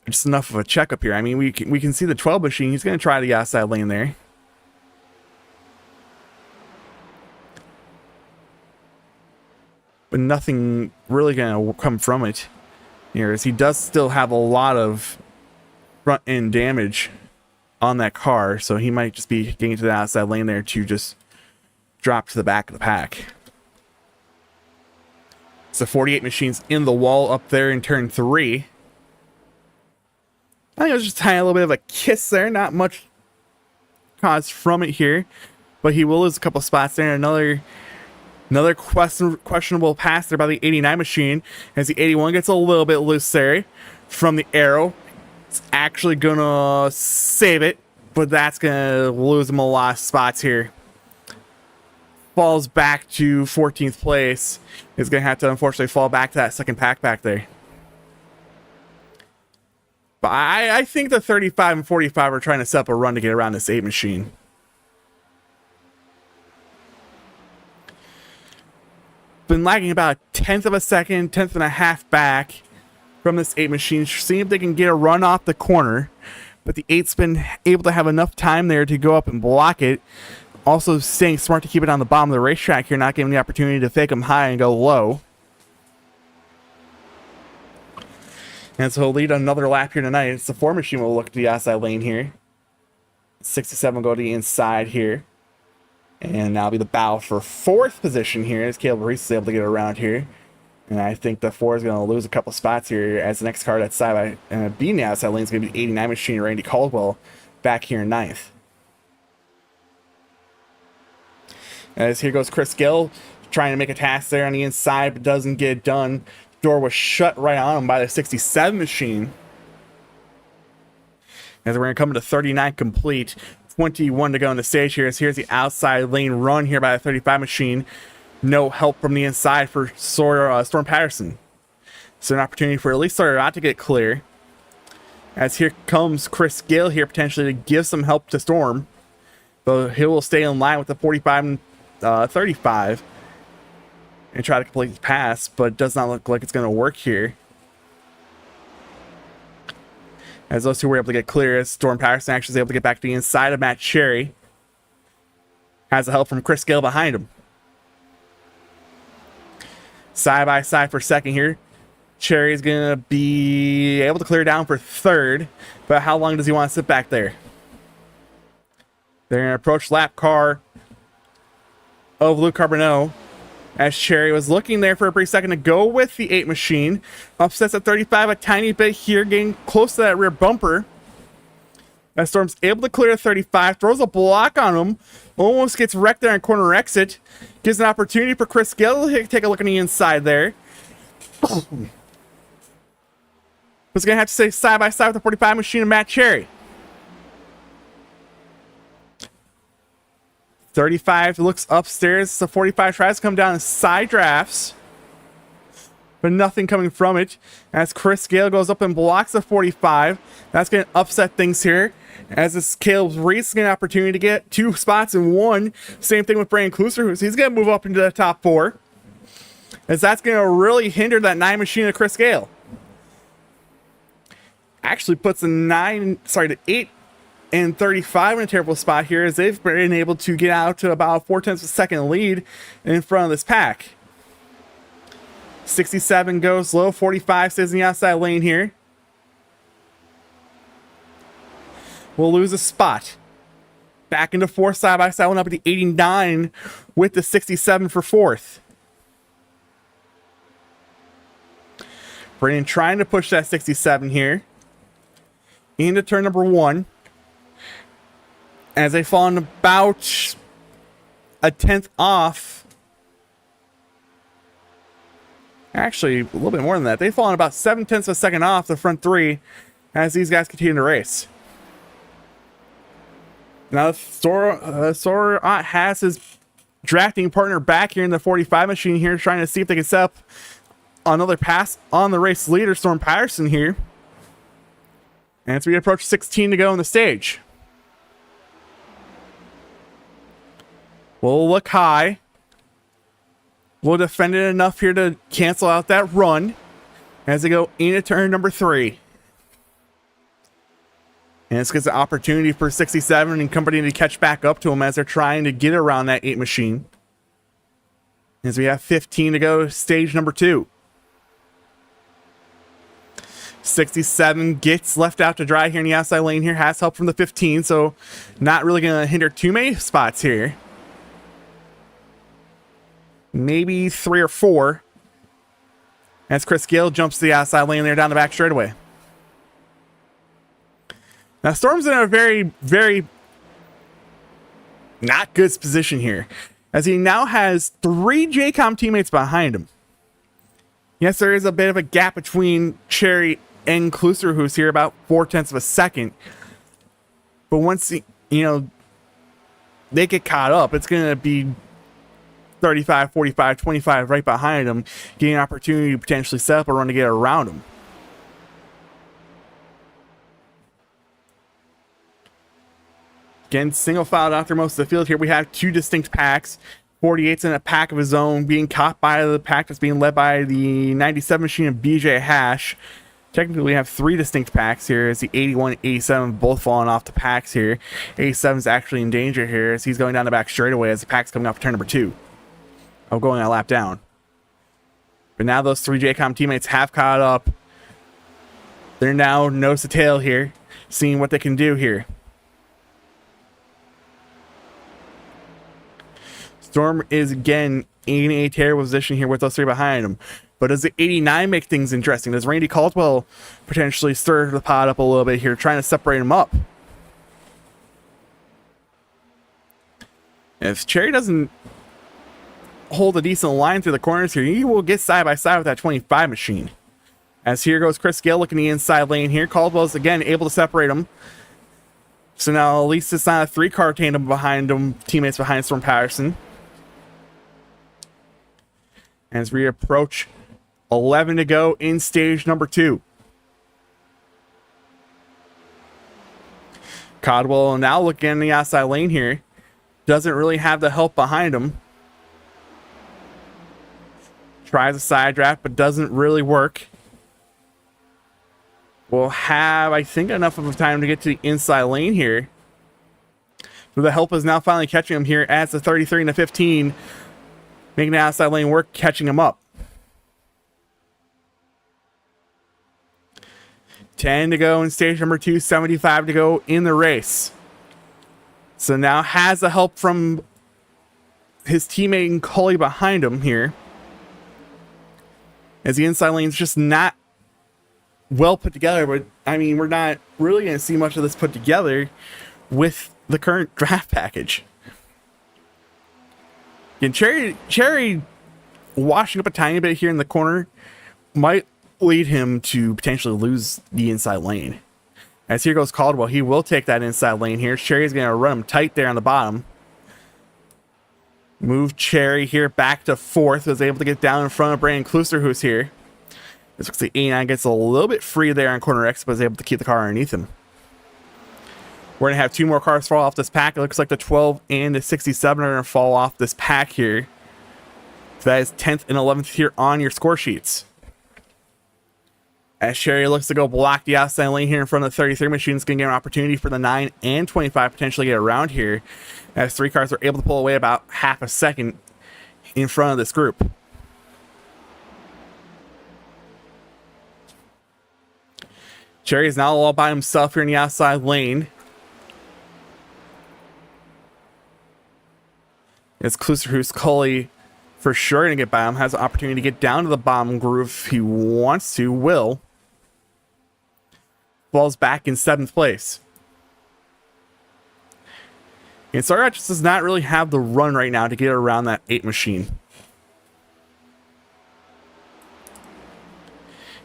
just enough of a checkup here. I mean, we can see the 12 machine. He's going to try the outside lane there. But nothing really going to come from it here, as he does still have a lot of front end damage on that car, so he might just be getting to the outside lane there to just drop to the back of the pack. So 48 machines in the wall up there in turn 3. I think it was just a tiny little bit of a kiss there, not much caused from it here, but he will lose a couple spots there. Another questionable pass there by the 89 machine, as the 81 gets a little bit loose there from the arrow. It's actually gonna save it, but that's gonna lose him a lot of spots here. Falls back to 14th place. He's gonna have to unfortunately fall back to that second pack back there. But I think the 35 and 45 are trying to set up a run to get around this 8 machine. Been lagging about a tenth of a second, tenth and a half back from this 8 machine, seeing if they can get a run off the corner, but the 8's been able to have enough time there to go up and block it. Also staying smart to keep it on the bottom of the racetrack here, not giving the opportunity to fake them high and go low. And so he'll lead another lap here tonight. It's the 4 machine will look to the outside lane here. 67 will go to the inside here. And now be the battle for 4th position here as Caleb Reese is able to get around here. And I think the 4 is going to lose a couple spots here as the next car that's side by B now outside lane is going to be the 89 machine, Randy Caldwell, back here in 9th. As here goes Chris Gill, trying to make a task there on the inside, but doesn't get it done. Door was shut right on him by the 67 machine. As we're going to come to 39 complete, 21 to go on the stage here. As here's the outside lane run here by the 35 machine. No help from the inside for Storm Patterson. So an opportunity for at least Sawyer not to get clear. As here comes Chris Gill here potentially to give some help to Storm. But he will stay in line with the 45 and 35 and try to complete his pass, but it does not look like it's going to work here. As those two were able to get clear, as Storm Patterson actually is able to get back to the inside of Matt Cherry. Has the help from Chris Gill behind him. Side by side for second here. Cherry is going to be able to clear down for third, but how long does he want to sit back there? They're going to approach lap car of Luke Carbonneau. As Cherry was looking there for a brief second to go with the 8 machine. Upsets at 35 a tiny bit here, getting close to that rear bumper. As Storm's able to clear 35, throws a block on him. Almost gets wrecked there on corner exit. Gives an opportunity for Chris Gill to take a look on the inside there. Was going to have to stay side by side with the 45 machine and Matt Cherry. 35 looks upstairs. The 45 tries to come down in side drafts, but nothing coming from it. As Chris Gale goes up and blocks the 45, that's going to upset things here. As this Caleb Reese getting an opportunity to get 2 spots in 1. Same thing with Brandon Kluser, who's he's going to move up into the top 4. As that's going to really hinder that 9 machine of Chris Gale. Actually puts the 8 and 35 in a terrible spot here, as they've been able to get out to about 0.4 of a second lead in front of this pack. 67 goes low, 45 stays in the outside lane here. We'll lose a spot. Back into 4th side by side, one up at the 89 with the 67 for 4th. Brandon trying to push that 67 here into turn number 1. As they fall in about a 10th off. Actually, a little bit more than that. They fall in about 7/10 of a second off the front 3 as these guys continue to race. Now, Sora has his drafting partner back here in the 45 machine here, trying to see if they can set up another pass on the race leader, Storm Patterson here. And as we approach 16 to go on the stage. We'll look high. We'll defend it enough here to cancel out that run as they go into turn number 3. And this gives an opportunity for 67 and company to catch back up to them as they're trying to get around that 8 machine. As we have 15 to go, stage number 2. 67 gets left out to dry here in the outside lane here. Has help from the 15, so not really going to hinder too many spots here. Maybe 3 or 4. As Chris Gill jumps to the outside lane there down the back straightaway. Now, Storm's in a very, very not good position here, as he now has 3 JCOM teammates behind him. Yes, there is a bit of a gap between Cherry and Kluser, who's here about 0.4 of a second. But once, they get caught up, it's going to be 35, 45, 25 right behind him, getting an opportunity to potentially set up a run to get around him. Again, single filed out through most of the field here. We have 2 distinct packs. 48's in a pack of his own, being caught by the pack that's being led by the 97 machine of BJ Hash. Technically, we have 3 distinct packs here, as the 81 and 87 both falling off the packs here. 87's actually in danger here, as he's going down the back straightaway as the pack's coming off turn number 2. Going a lap down. But now those 3 JCOM teammates have caught up. They're now nose to tail here, seeing what they can do here. Storm is again in a terrible position here with those three behind him. But does the 89 make things interesting? Does Randy Caldwell potentially stir the pot up a little bit here, trying to separate him up? If Cherry doesn't hold a decent line through the corners here, he will get side by side with that 25 machine. As here goes Chris Gale looking the inside lane here. Caldwell's again able to separate him. So now at least it's not a 3-car tandem behind him, teammates behind Storm Patterson. As we approach 11 to go in stage number 2. Caldwell now looking in the outside lane here. Doesn't really have the help behind him. Tries a side draft, but doesn't really work. Will have, I think, enough of a time to get to the inside lane here. So the help is now finally catching him here as the 33 and the 15. Making the outside lane work, catching him up. 10 to go in stage number 2, 75 to go in the race. So now has the help from his teammate and Cully behind him here. As the inside lane's just not well put together, but I mean, we're not really going to see much of this put together with the current draft package. And Cherry washing up a tiny bit here in the corner might lead him to potentially lose the inside lane. As here goes Caldwell, he will take that inside lane here. Cherry's going to run him tight there on the bottom. Move Cherry here back to 4th. Was able to get down in front of Brandon Kluster, who's here. This looks like 89 gets a little bit free there on corner X, but is able to keep the car underneath him. We're going to have 2 more cars fall off this pack. It looks like the 12 and the 67 are going to fall off this pack here. So that is 10th and 11th here on your score sheets. As Cherry looks to go block the outside lane here in front of the 33 machine, it's going to get an opportunity for the 9 and 25 potentially get around here. As 3 cars are able to pull away about half a second in front of this group. Cherry is now all by himself here in the outside lane. As Kluster, who's Cully for sure going to get by him, has the opportunity to get down to the bottom groove if he wants to, will. Falls back in 7th place. And Stargott just does not really have the run right now to get around that 8 machine.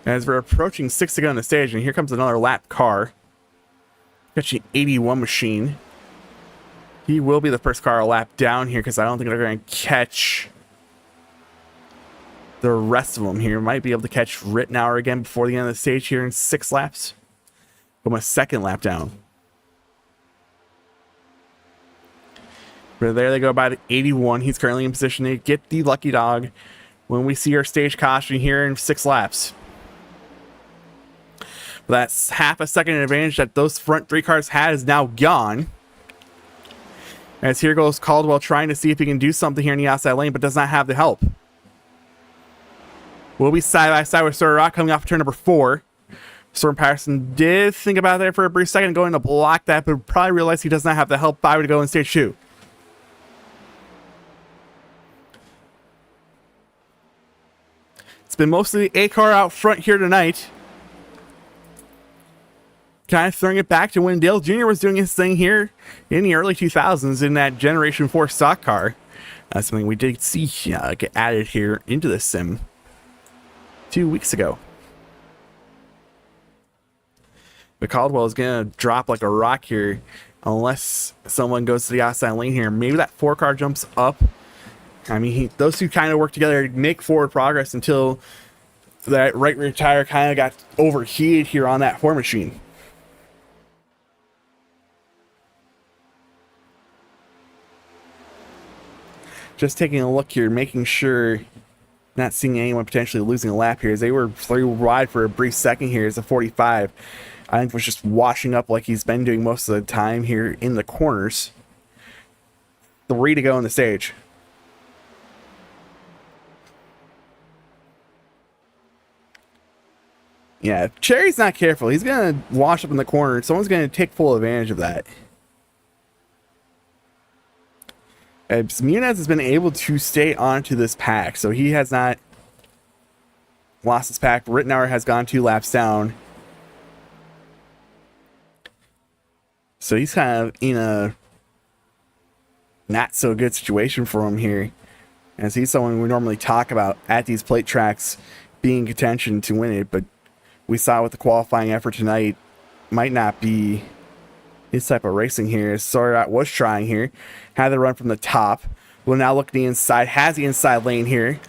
As we're approaching 6 to go on the stage, and here comes another lap car. Catching 81 machine. He will be the first car a lap down here because I don't think they're going to catch the rest of them here. Might be able to catch Rittenauer again before the end of the stage here in 6 laps. From a 2nd lap down. But there they go by the 81. He's currently in position to get the lucky dog when we see our stage caution here in 6 laps. But that's half a second advantage that those front 3 cars had is now gone. As here goes Caldwell trying to see if he can do something here in the outside lane, but does not have the help. We'll be side by side with Sir Rock coming off turn number 4. Storm Patterson did think about that for a brief second, going to block that, but probably realized he does not have the help 5 to go in stage 2. It's been mostly the A car out front here tonight. Kind of throwing it back to when Dale Jr. was doing his thing here in the early 2000s in that Generation 4 stock car. That's something we did see get added here into the sim 2 weeks ago. But Caldwell is going to drop like a rock here unless someone goes to the outside lane here. Maybe that 4 car jumps up. I mean, those 2 kind of work together to make forward progress until that right rear tire kind of got overheated here on that 4 machine. Just taking a look here, making sure, not seeing anyone potentially losing a lap here, as they were 3 wide for a brief second here as a 45. I think was just washing up like he's been doing most of the time here in the corners. 3 to go on the stage. Yeah, if Cherry's not careful, he's going to wash up in the corner. Someone's going to take full advantage of that. Munez has been able to stay onto this pack, so he has not lost his pack. Rittenauer has gone 2 laps down. So he's kind of in a not so good situation for him here, as he's someone we normally talk about at these plate tracks being in contention to win it, but we saw with the qualifying effort tonight might not be his type of racing here. Sorrat was trying here, had the run from the top, will now look at the inside, has the inside lane here,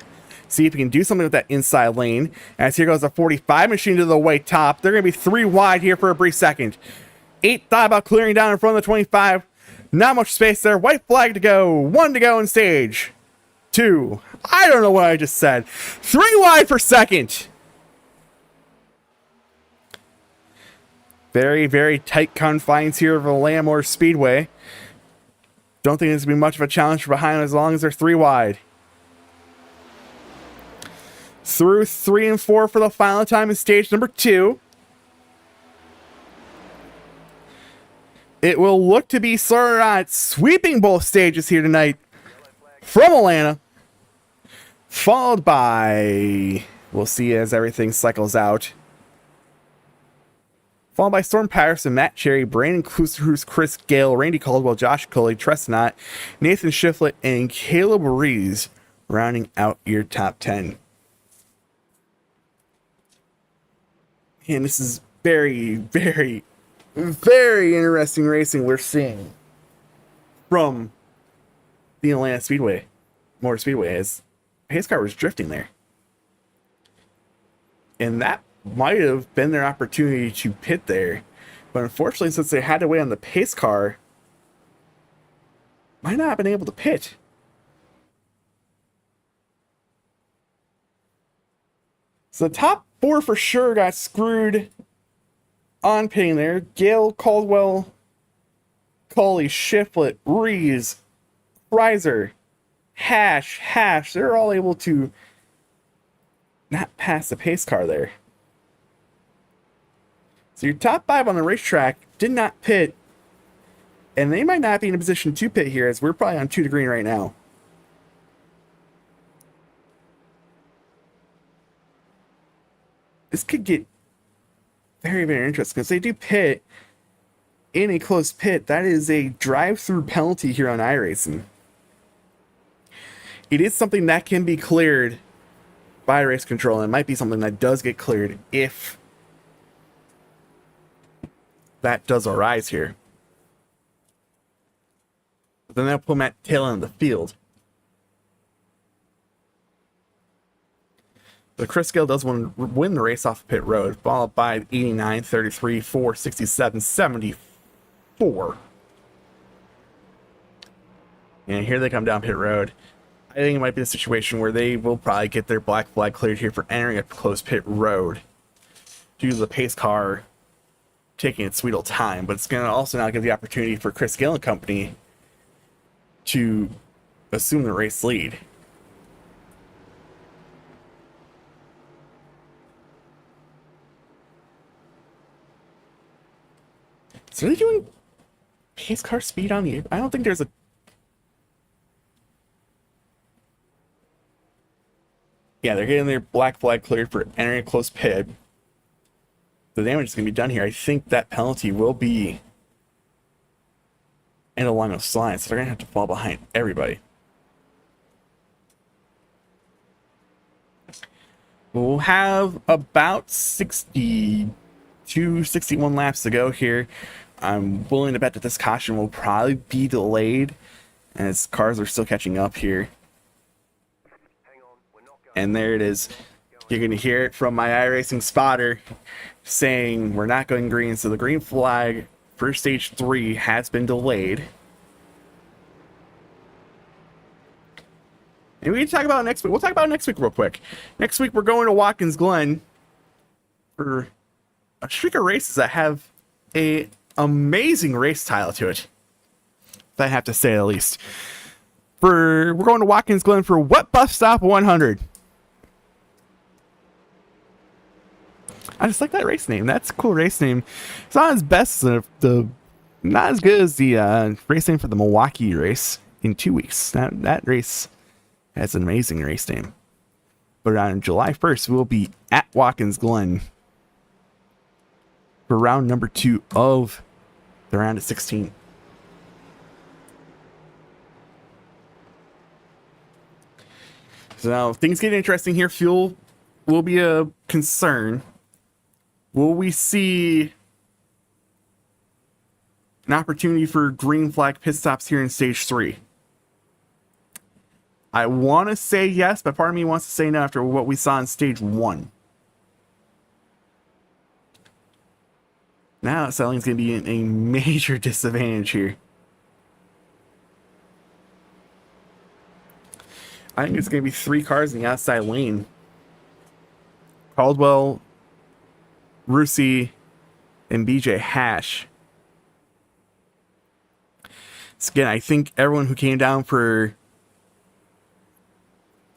see if he can do something with that inside lane, as here goes a 45 machine to the way top. They're going to be 3 wide here for a brief second. 8 thought about clearing down in front of the 25. Not much space there. White flag to go. 1 to go in stage 2. I don't know what I just said. 3 wide for second. Very, very tight confines here of a Lamore Speedway. Don't think this will be much of a challenge for behind as long as they're 3 wide. Through 3 and 4 for the final time in stage number 2. It will look to be Sorrat sweeping both stages here tonight from Atlanta. Followed by, we'll see as everything cycles out, followed by Storm Patterson, Matt Cherry, Brandon Cruz, Chris Gale, Randy Caldwell, Josh Coley, Tresnott, Nathan Shiflett, and Caleb Rees rounding out your top 10. And this is very, very, very interesting racing we're seeing from the Atlanta Speedway, Motor Speedway, as his car was drifting there. And that might have been their opportunity to pit there. But unfortunately, since they had to wait on the pace car, might not have been able to pit. So the top 4 for sure got screwed on pitting there. Gale, Caldwell, Coley, Shiflett, Rees, Reiser, Hash. They're all able to not pass the pace car there. So your top 5 on the racetrack did not pit, and they might not be in a position to pit here, as we're probably on 2 to green right now. This could get very, very interesting, because they do pit in a close pit. That is a drive-through penalty here on iRacing. It is something that can be cleared by race control, and it might be something that does get cleared if that does arise here. But then they'll put Matt Taylor in the field. But Chris Gale does win the race off pit road, followed by 89, 33, 4, 67, 74. And here they come down pit road. I think it might be a situation where they will probably get their black flag cleared here for entering a closed pit road due to the pace car taking its sweet old time. But it's going to also now give the opportunity for Chris Gale and company to assume the race lead. So are they doing pace car speed on the... I don't think there's a... Yeah, they're getting their black flag cleared for entering a close pit. The damage is going to be done here. I think that penalty will be in along those lines, so they're going to have to fall behind everybody. We'll have about 62, 61 laps to go here. I'm willing to bet that this caution will probably be delayed as cars are still catching up here. And there it is. You're going to hear it from my iRacing spotter saying we're not going green. So the green flag for stage 3 has been delayed. And we can talk about next week. We'll talk about next week real quick. Next week we're going to Watkins Glen for a streak of races that have a amazing race style to it, if I have to say at least. We're going to Watkins Glen for Wet Buff Stop 100. I just like that race name. That's a cool race name. It's not as best as not as good as the race name for the Milwaukee race in 2 weeks. That race has an amazing race name. But on July 1st, we'll be at Watkins Glen for round number 2 of the round of 16. So now things get interesting here. Fuel will be a concern. Will we see an opportunity for green flag pit stops here in stage 3? I want to say yes, but part of me wants to say no after what we saw in stage 1. Now Selling's going to be in a major disadvantage here. I think it's going to be 3 cars in the outside lane. Caldwell, Rusi, and BJ Hash. So again, I think everyone who came down for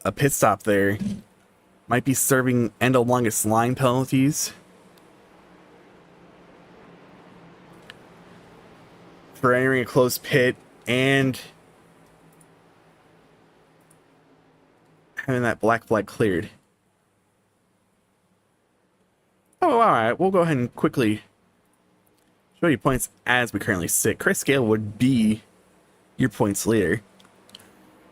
a pit stop there might be serving end of longest line penalties for entering a closed pit and having that black flag cleared. Oh, all right. We'll go ahead and quickly show you points as we currently sit. Chris Gale would be your points leader.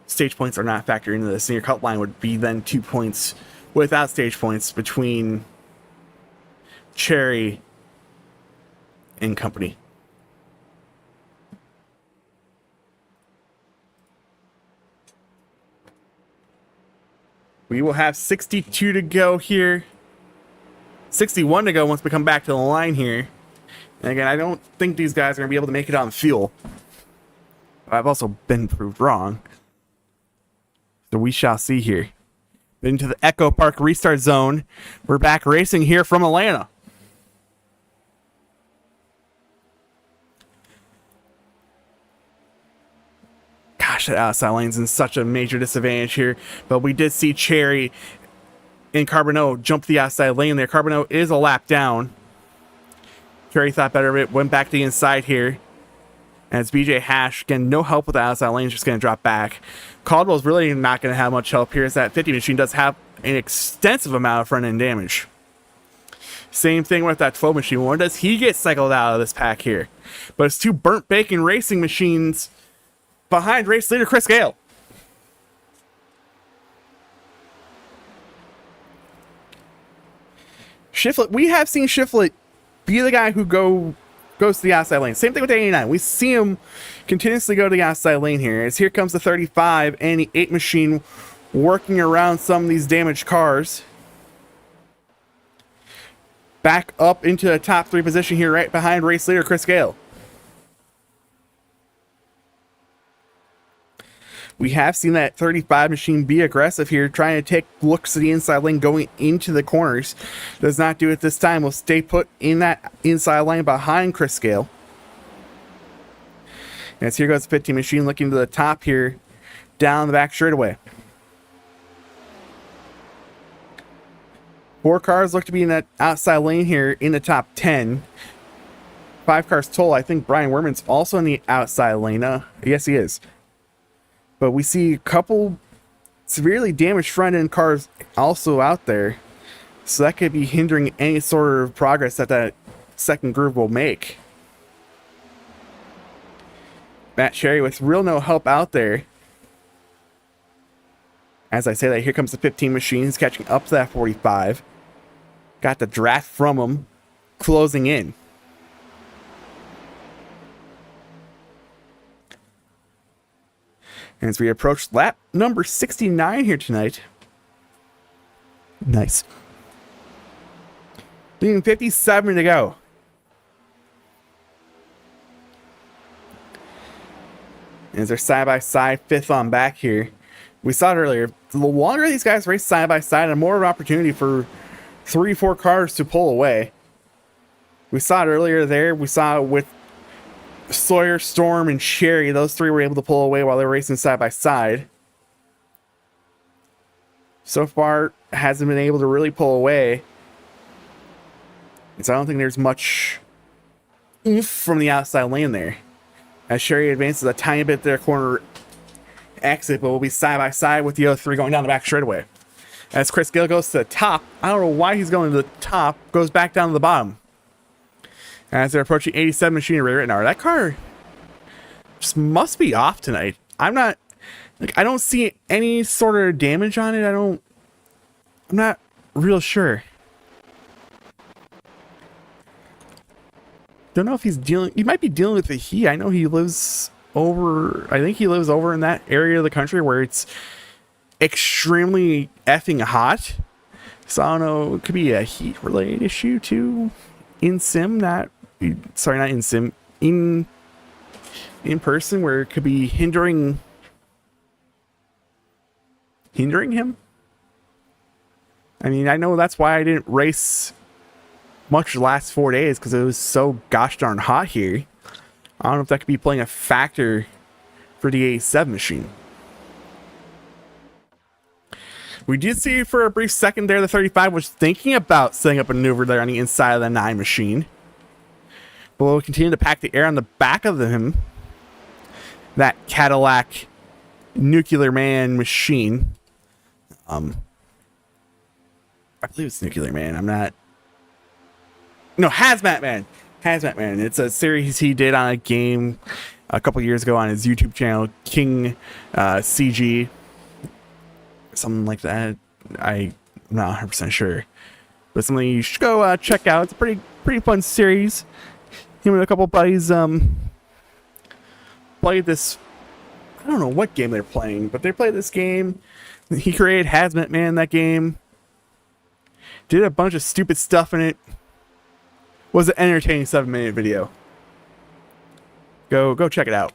Stage points are not factored into this, and your cut line would be then 2 points without stage points between Cherry and company. We will have 62 to go here. 61 to go once we come back to the line here. And again, I don't think these guys are going to be able to make it on fuel. I've also been proved wrong. So we shall see here. Into the Echo Park restart zone. We're back racing here from Atlanta. Gosh, that outside lane's in such a major disadvantage here. But we did see Cherry and Carbonneau jump the outside lane there. Carbonneau is a lap down. Cherry thought better of it, went back to the inside here. And it's BJ Hash, again, no help with the outside lane, just going to drop back. Caldwell's really not going to have much help here, as that 50 machine does have an extensive amount of front-end damage. Same thing with that 12 machine. When does he get cycled out of this pack here? But it's 2 burnt bacon racing machines behind race leader Chris Gale. Shiflett, we have seen Shiflett be the guy who goes to the outside lane. Same thing with the 89. We see him continuously go to the outside lane here. As here comes the 35 and the 8 machine working around some of these damaged cars. Back up into the top 3 position here, right behind race leader Chris Gale. We have seen that 35 machine be aggressive here, trying to take looks at the inside lane going into the corners. Does not do it this time. Will stay put in that inside lane behind Chris Gale. And as here goes the 15 machine looking to the top here, down the back straightaway. 4 cars look to be in that outside lane here in the top 10. 5 cars total. I think Brian Werman's also in the outside lane. Yes, he is. But we see a couple severely damaged front end cars also out there. So that could be hindering any sort of progress that second group will make. Matt Sherry with real no help out there. As I say that, here comes the 15 machine. He's catching up to that 45. Got the draft from him, closing in. And as we approach lap number 69 here tonight. Nice. Leaving 57 to go. As they're side by side, 5th on back here. We saw it earlier. The longer these guys race side by side, and more of an opportunity for 3-4 cars to pull away. We saw it earlier there. We saw it with Sawyer, Storm, and Sherry. Those 3 were able to pull away while they were racing side by side. So far, hasn't been able to really pull away. And so I don't think there's much oomph from the outside lane there. As Sherry advances a tiny bit there, corner exit, but will be side by side with the other three going down the back straightaway. As Chris Gill goes to the top, I don't know why he's going to the top, goes back down to the bottom. As they're approaching 87 machinery right now. That car just must be off tonight. I'm not, like, I don't see any sort of damage on it. I'm not real sure. Don't know if he might be dealing with the heat. I know he lives I think he lives over in that area of the country where it's extremely effing hot. So I don't know, it could be a heat related issue too. In person, where it could be hindering him. I mean, I know that's why I didn't race much the last 4 days, because it was so gosh darn hot here. I don't know if that could be playing a factor for the 87 machine. We did see for a brief second there the 35 was thinking about setting up a maneuver there on the inside of the 9 machine. But we'll continue to pack the air on the back of him. That Cadillac Nuclear Man machine. I believe it's Nuclear Man. No, Hazmat Man. Hazmat Man. It's a series he did on a game a couple years ago on his YouTube channel, King CG. Something like that. I'm not 100% sure. But something you should go check out. It's a pretty fun series. Him and a couple buddies played this. I don't know what game they're playing, but they played this game. He created Hazmat Man that game. Did a bunch of stupid stuff in it. Was an entertaining 7-minute video. Go check it out.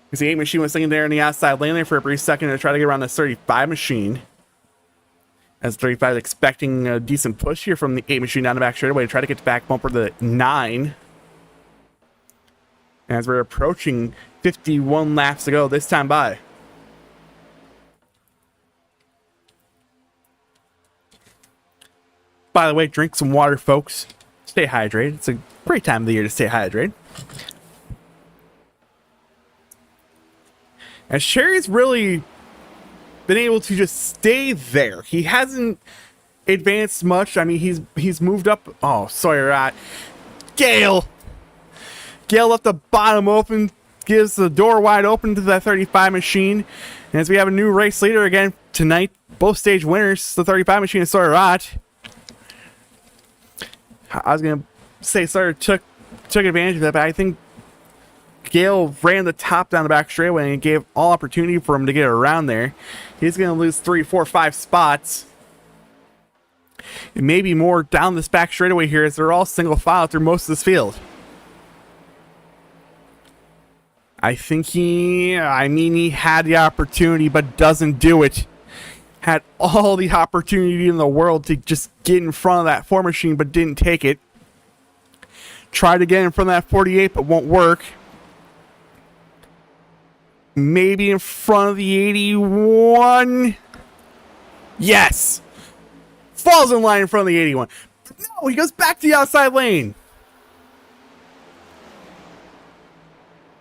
Because the 8 machine was sitting there in the outside lane there for a brief second to try to get around the 35 machine. As 35 is expecting a decent push here from the 8 machine down the back straightaway to try to get the back bumper to the 9. As we're approaching 51 laps to go this time by. By the way, drink some water, folks. Stay hydrated. It's a great time of the year to stay hydrated. And Sherry's really been able to just stay there. He hasn't advanced much. I mean, he's moved up. Oh, sorry, Gale left the bottom open, gives the door wide open to that 35 machine. And as we have a new race leader again tonight, both stage winners, the 35 machine and Sawyer Rott. I was gonna say Sawyer took advantage of that, but I think Gale ran the top down the back straightaway and gave all opportunity for him to get around there. He's going to lose 3, 4, 5 spots. And maybe more down this back straightaway here as they're all single file through most of this field. I think he had the opportunity but doesn't do it. Had all the opportunity in the world to just get in front of that 4 machine but didn't take it. Tried to get in front of that 48 but won't work. Maybe in front of the 81. Yes. Falls in line in front of the 81. No, he goes back to the outside lane.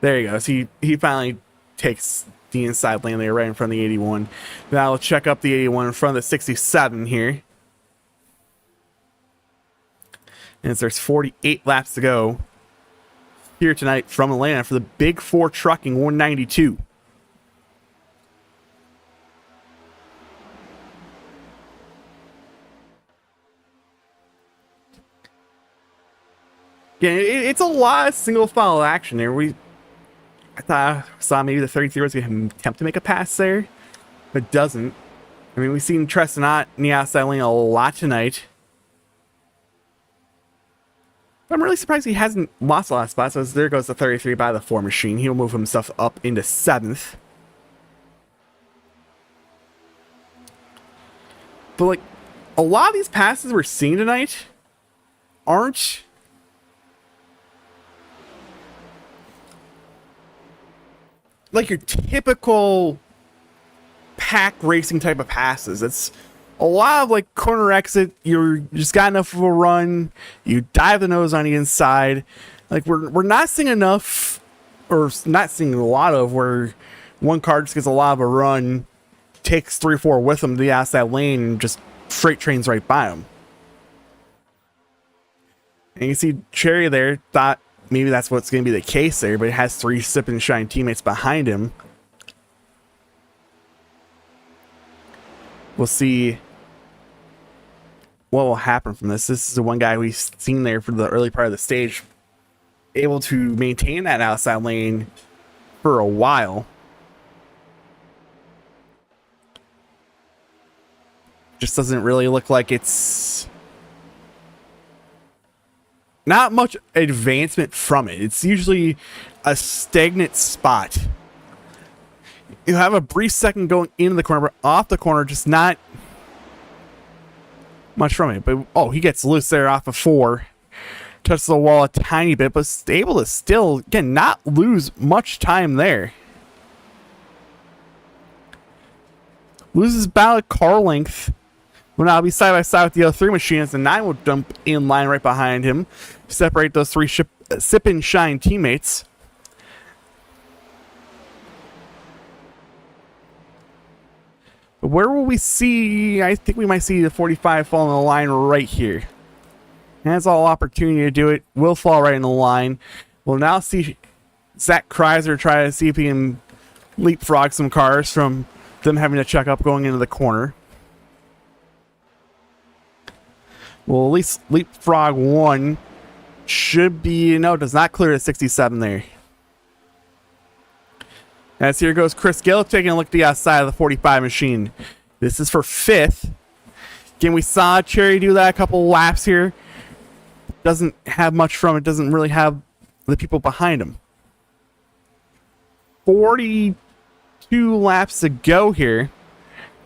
There he goes. He finally takes the inside lane there right in front of the 81. Now we'll check up the 81 in front of the 67 here. And there's 48 laps to go here tonight from Atlanta for the Big 4 Trucking 192. Yeah, it's a lot of single file action there. I thought I saw maybe the 33 was going to attempt to make a pass there, but doesn't. I mean, we've seen Tresnant in the outside lane a lot tonight. I'm really surprised he hasn't lost a lot of spots. So there goes the 33 by the 4 machine. He'll move himself up into 7th. But like, a lot of these passes we're seeing tonight aren't like your typical pack racing type of passes. It's a lot of like corner exit. You just got enough of a run. You dive the nose on the inside. Like we're not seeing enough, or not seeing a lot of where one car just gets a lot of a run, takes 3 or 4 with them to the outside lane, and just freight trains right by them. And you see Cherry there, thought maybe that's what's going to be the case there, but it has 3 sip and shine teammates behind him. We'll see what will happen from this. This is the one guy we've seen there for the early part of the stage, able to maintain that outside lane for a while. Just doesn't really look like it's not much advancement from it. It's usually a stagnant spot. You have a brief second going into the corner, but off the corner, just not much from it. But oh, he gets loose there off of 4. Touches the wall a tiny bit, but is able to still, again, not lose much time there. Loses about a car length. Will now be side by side with the other 3 machines. The 9 will jump in line right behind him. Separate those 3 sip and shine teammates. But where will we see? I think we might see the 45 fall in the line right here. Has all opportunity to do it. Will fall right in the line. We'll now see Zach Kreiser try to see if he can leapfrog some cars from them having to check up going into the corner. Well, at least leapfrog 1 should be, no, does not clear the 67 there. As here goes Chris Gill taking a look at the outside of the 45 machine. This is for 5th. Again, we saw Cherry do that a couple laps here. Doesn't have much from it. Doesn't really have the people behind him. 42 laps to go here.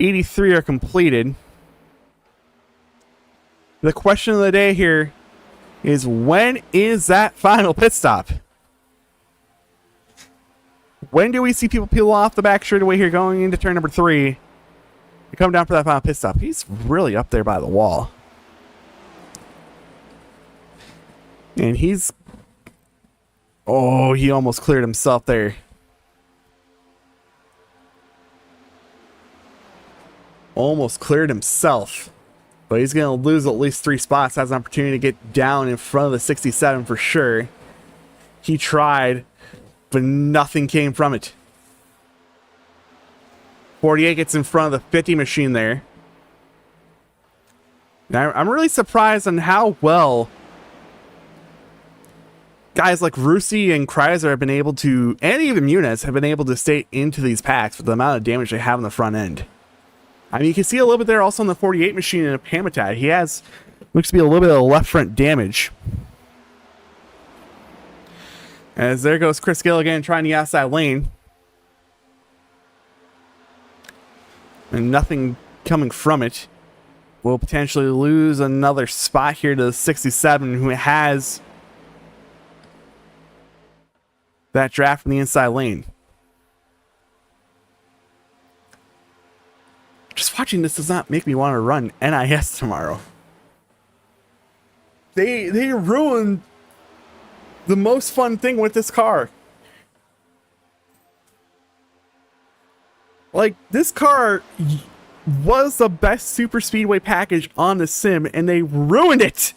83 are completed. The question of the day here is, when is that final pit stop? When do we see people peel off the back straightaway here going into turn number 3 to come down for that final pit stop? He's really up there by the wall. And he's... oh, he almost cleared himself there. Almost cleared himself. But he's going to lose at least 3 spots. Has an opportunity to get down in front of the 67 for sure. He tried, but nothing came from it. 48 gets in front of the 50 machine there. Now, I'm really surprised on how well guys like Rusi and Kreiser have been able to, and even Muniz have been able to stay into these packs with the amount of damage they have on the front end. I mean, you can see a little bit there also on the 48 machine in a Hamatad. He has, looks to be a little bit of left front damage. As there goes Chris Gill again trying the outside lane. And nothing coming from it. We'll potentially lose another spot here to the 67, who has that draft from the inside lane. Just watching this does not make me want to run NIS tomorrow. They ruined the most fun thing with this car. Like, this car was the best super speedway package on the sim, and they ruined it.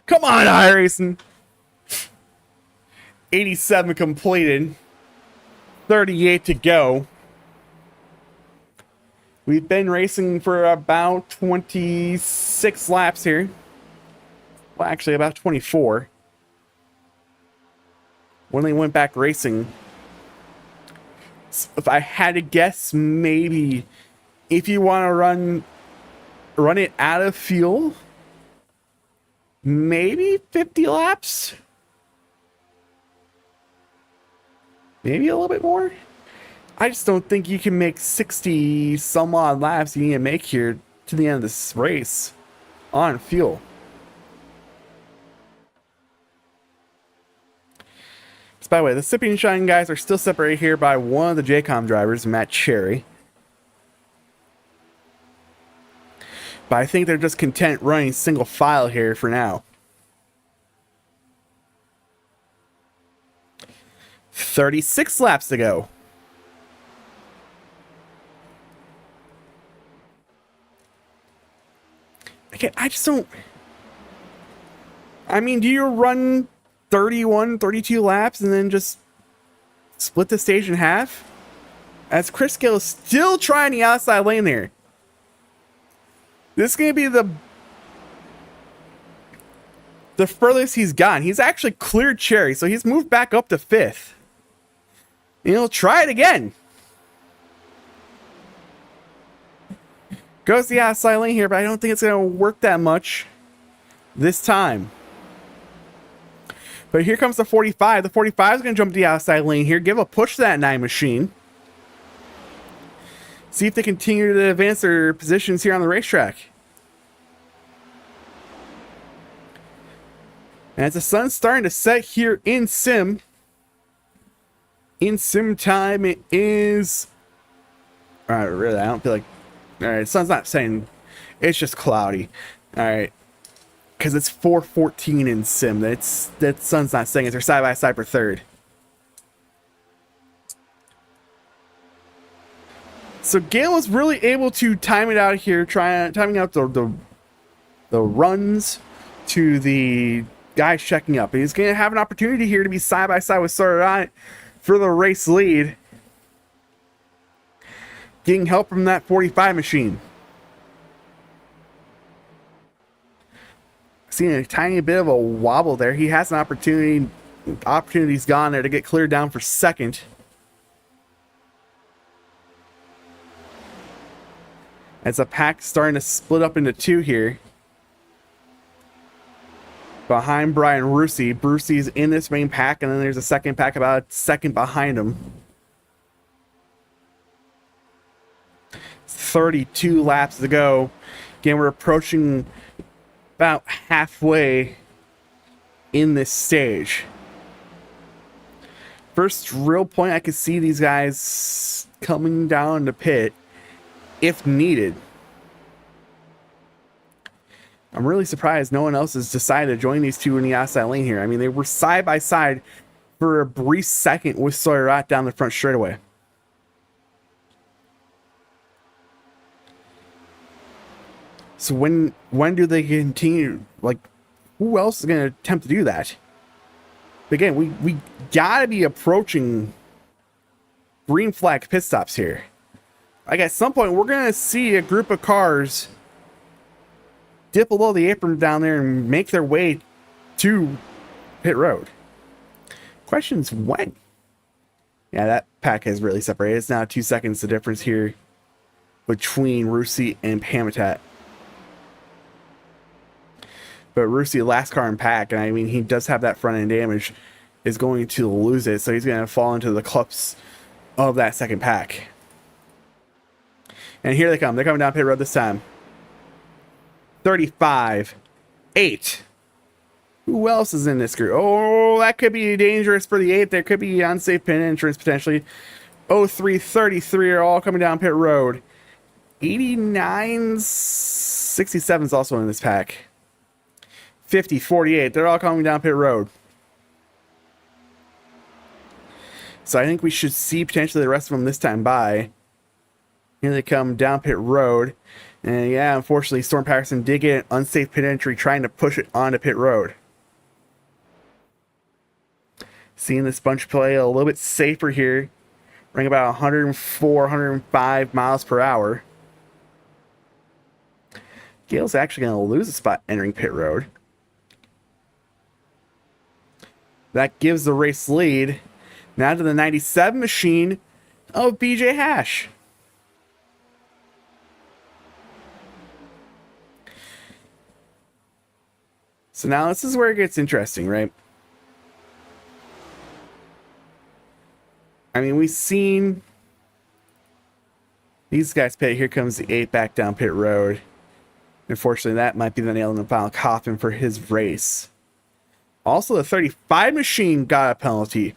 Come on, iRacing. 87 completed. 38 to go. We've been racing for about 26 laps here. Well, actually, about 24. When they went back racing. If I had to guess, maybe if you want to run it out of fuel, maybe 50 laps. Maybe a little bit more. I just don't think you can make 60 some odd laps you need to make here to the end of this race on fuel. So by the way, the Sippy and Shine guys are still separated here by one of the JCOM drivers, Matt Cherry. But I think they're just content running single file here for now. 36 laps to go. Again, I just don't... I mean, do you run 31, 32 laps and then just split the stage in half? As Chris Gill is still trying the outside lane there. This is going to be the furthest he's gotten. He's actually cleared Cherry, so he's moved back up to 5th. And he'll try it again. Goes the outside lane here, but I don't think it's going to work that much this time. But here comes the 45. The 45 is going to jump the outside lane here, give a push to that 9 machine. See if they continue to advance their positions here on the racetrack. And as the sun's starting to set here in sim time, it is... Alright, really, I don't feel like... Alright, the sun's not setting. It's just cloudy. Alright. Because it's 4:14 in sim. That sun's not setting. They're side by side for 3rd. So Gale was really able to time it out here, timing out the runs to the guys checking up. He's going to have an opportunity here to be side by side with Sarat for the race lead. Getting help from that 45 machine. Seeing a tiny bit of a wobble there. He has an opportunity. Opportunity's gone there to get cleared down for 2nd. As the pack starting to split up into 2 here. Behind Brian Russi. Brucey's in this main pack, and then there's a second pack about a second behind him. 32 laps to go. Again, we're approaching about halfway in this stage. First real point I could see these guys coming down to pit if needed. I'm really surprised no one else has decided to join these two in the outside lane here. I mean, they were side by side for a brief second with Sarat down the front straightaway. So when do they continue? Like, who else is going to attempt to do that? But again, we gotta be approaching green flag pit stops here. Like, at some point, we're going to see a group of cars dip below the apron down there and make their way to pit road. Question's when? Yeah, that pack has really separated. It's now 2 seconds the difference here between Russi and Hamitat. But Russi, last car in pack, and I mean, he does have that front end damage, is going to lose it, so he's going to fall into the clutch of that second pack. And here they come. They're coming down pit road this time. 35. 8. Who else is in this group? Oh, that could be dangerous for the 8. There could be unsafe pit entrance potentially. 03, 33 are all coming down pit road. 89, 67 is also in this pack. 50, 48. They're all coming down pit road. So I think we should see potentially the rest of them this time by. Here they come down pit road. And yeah, unfortunately, Storm Patterson did get an unsafe pit entry trying to push it onto pit road. Seeing this bunch play a little bit safer here. Running about 104, 105 miles per hour. Gale's actually going to lose a spot entering pit road. That gives the race lead now to the 97 machine of BJ Hash. So now this is where it gets interesting, right? I mean, we've seen these guys pit. Here comes the 8 back down pit road. Unfortunately, that might be the nail in the final coffin for his race. Also, the 35 machine got a penalty.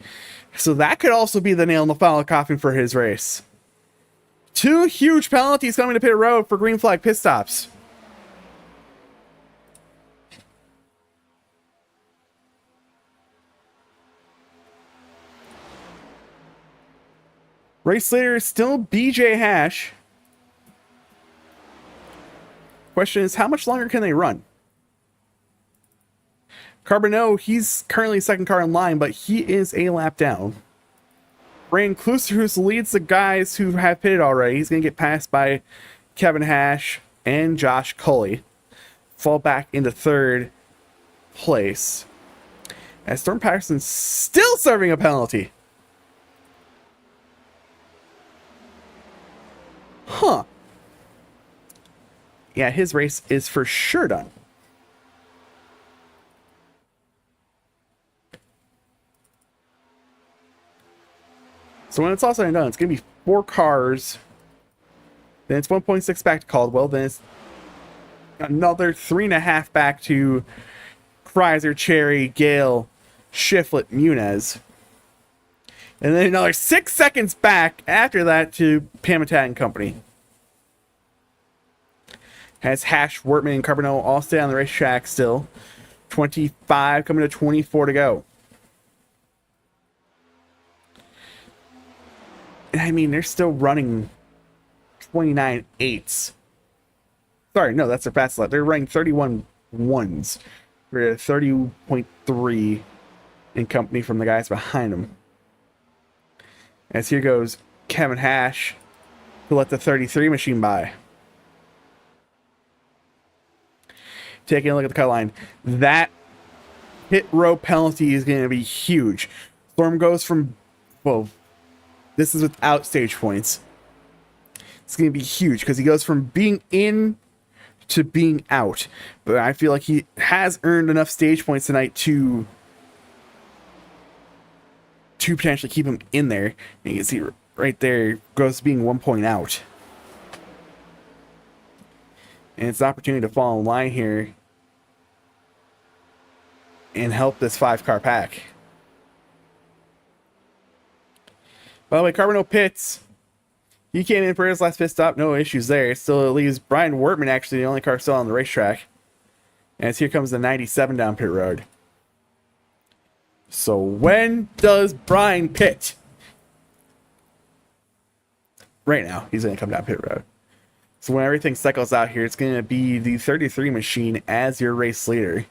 So that could also be the nail in the final coffin for his race. 2 huge penalties coming to pit road for green flag pit stops. Race leader is still BJ Hash. Question is, how much longer can they run? Carbonneau, he's currently second car in line, but he is a lap down. Brandon Kluser, who leads the guys who have pitted already, he's going to get passed by Kevin Hash and Josh Culley. Fall back into third place. As Storm Patterson's still serving a penalty. Huh. Yeah, his race is for sure done. So when it's all said and done, it's going to be 4 cars. Then it's 1.6 back to Caldwell. Then it's another 3.5 back to Chrysler, Cherry, Gale, Shiflett, Muniz. And then another 6 seconds back after that to Pamitat and Company. Has Hash, Wortman, and Carbonneau all stay on the racetrack still. 25 coming to 24 to go. And I mean, they're still running 29.8s. Sorry, no, that's their fastest lap. They're running 31.1s. We're at 30.3 in Company from the guys behind them. As here goes Kevin Hash, who let the 33 machine by. Taking a look at the cut line. That pit row penalty is going to be huge. Storm goes from, well, this is without stage points. It's going to be huge because he goes from being in to being out. But I feel like he has earned enough stage points tonight to potentially keep him in there. And you can see right there goes being 1 point out. And it's an opportunity to fall in line here and help this 5-car pack. By the way, Carbonneau pits. He came in for his last pit stop. No issues there. It still leaves Brian Wortman, actually, the only car still on the racetrack. And here comes the 97 down pit road. So when does Brian pit? Right now, he's going to come down pit road. So when everything cycles out here, it's going to be the 33 machine as your race leader.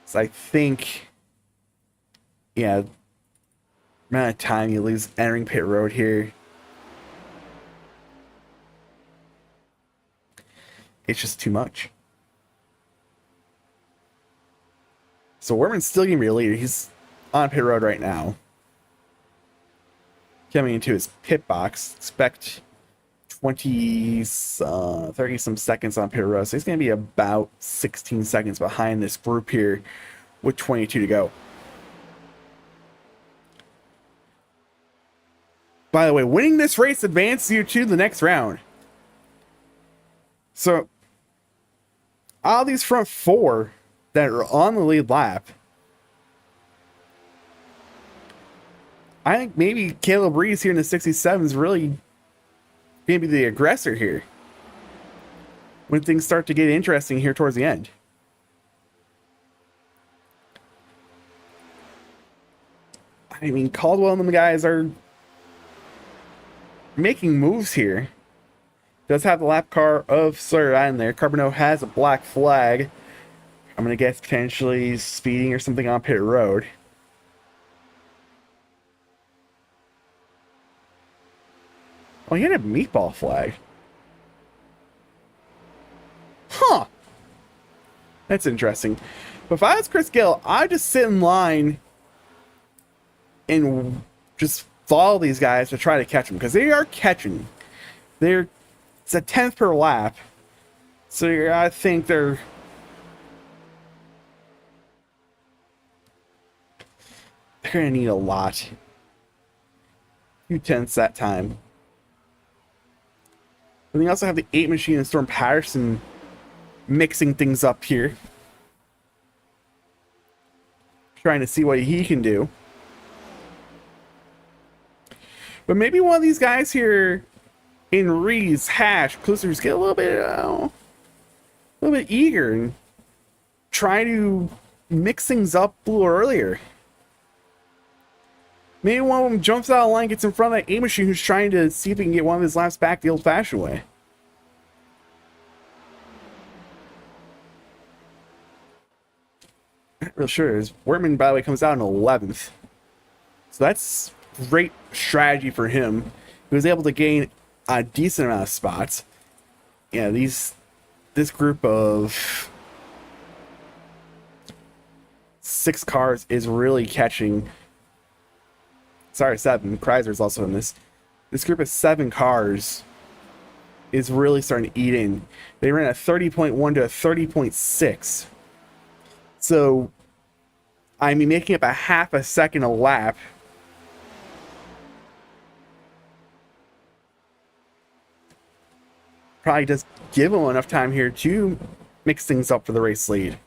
So I think, yeah, amount of time you lose entering pit road here, it's just too much. So Wortman's still going to be a leader. He's on pit road right now. Coming into his pit box. Expect 30 some seconds on pit road. So he's going to be about 16 seconds behind this group here with 22 to go. By the way, winning this race advances you to the next round. So all these front 4 that are on the lead lap, I think maybe Caleb Reese here in the 67 is really going to be the aggressor here when things start to get interesting here towards the end. I mean, Caldwell and the guys are making moves here. Does have the lap car of Sawyer in there. Carbonneau has a black flag. I'm going to guess potentially speeding or something on pit road. Oh, he had a meatball flag. Huh. That's interesting. But if I was Chris Gale, I'd just sit in line and just follow these guys to try to catch them. Because they are catching. It's a 10th per lap. So I think they're going to need a lot. A few tenths that time. And we also have the 8 machine and Storm Patterson mixing things up here. Trying to see what he can do. But maybe one of these guys here in Reese, Hash, Clusers get a little bit eager and try to mix things up a little earlier. Maybe one of them jumps out of line, gets in front of that A machine who's trying to see if he can get one of his laps back the old-fashioned way. Not real sure. Wortman, by the way, comes out in 11th. So that's great strategy for him. He was able to gain a decent amount of spots. Yeah, this group of 6 cars is really catching. Sorry, 7. Chrysler's also in this. This group of 7 cars is really starting to eat in. They ran a 30.1 to a 30.6. So, I mean, making up a half a second a lap. Probably just give him enough time here to mix things up for the race lead.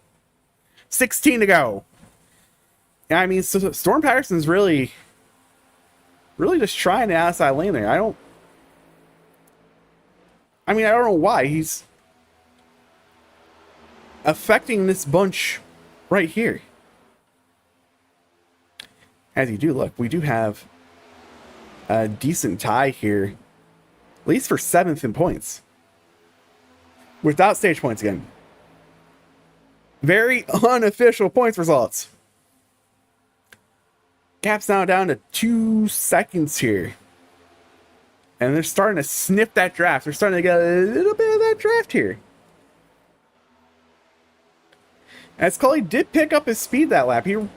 16 to go. I mean, so Storm Patterson's really just trying the outside lane there. I don't know why. He's affecting this bunch right here. As you do look, we do have a decent tie here, at least for 7th in points. Without stage points again. Very unofficial points results. Gap's now down to 2 seconds here. And they're starting to sniff that draft. They're starting to get a little bit of that draft here. As Cully did pick up his speed that lap. I'm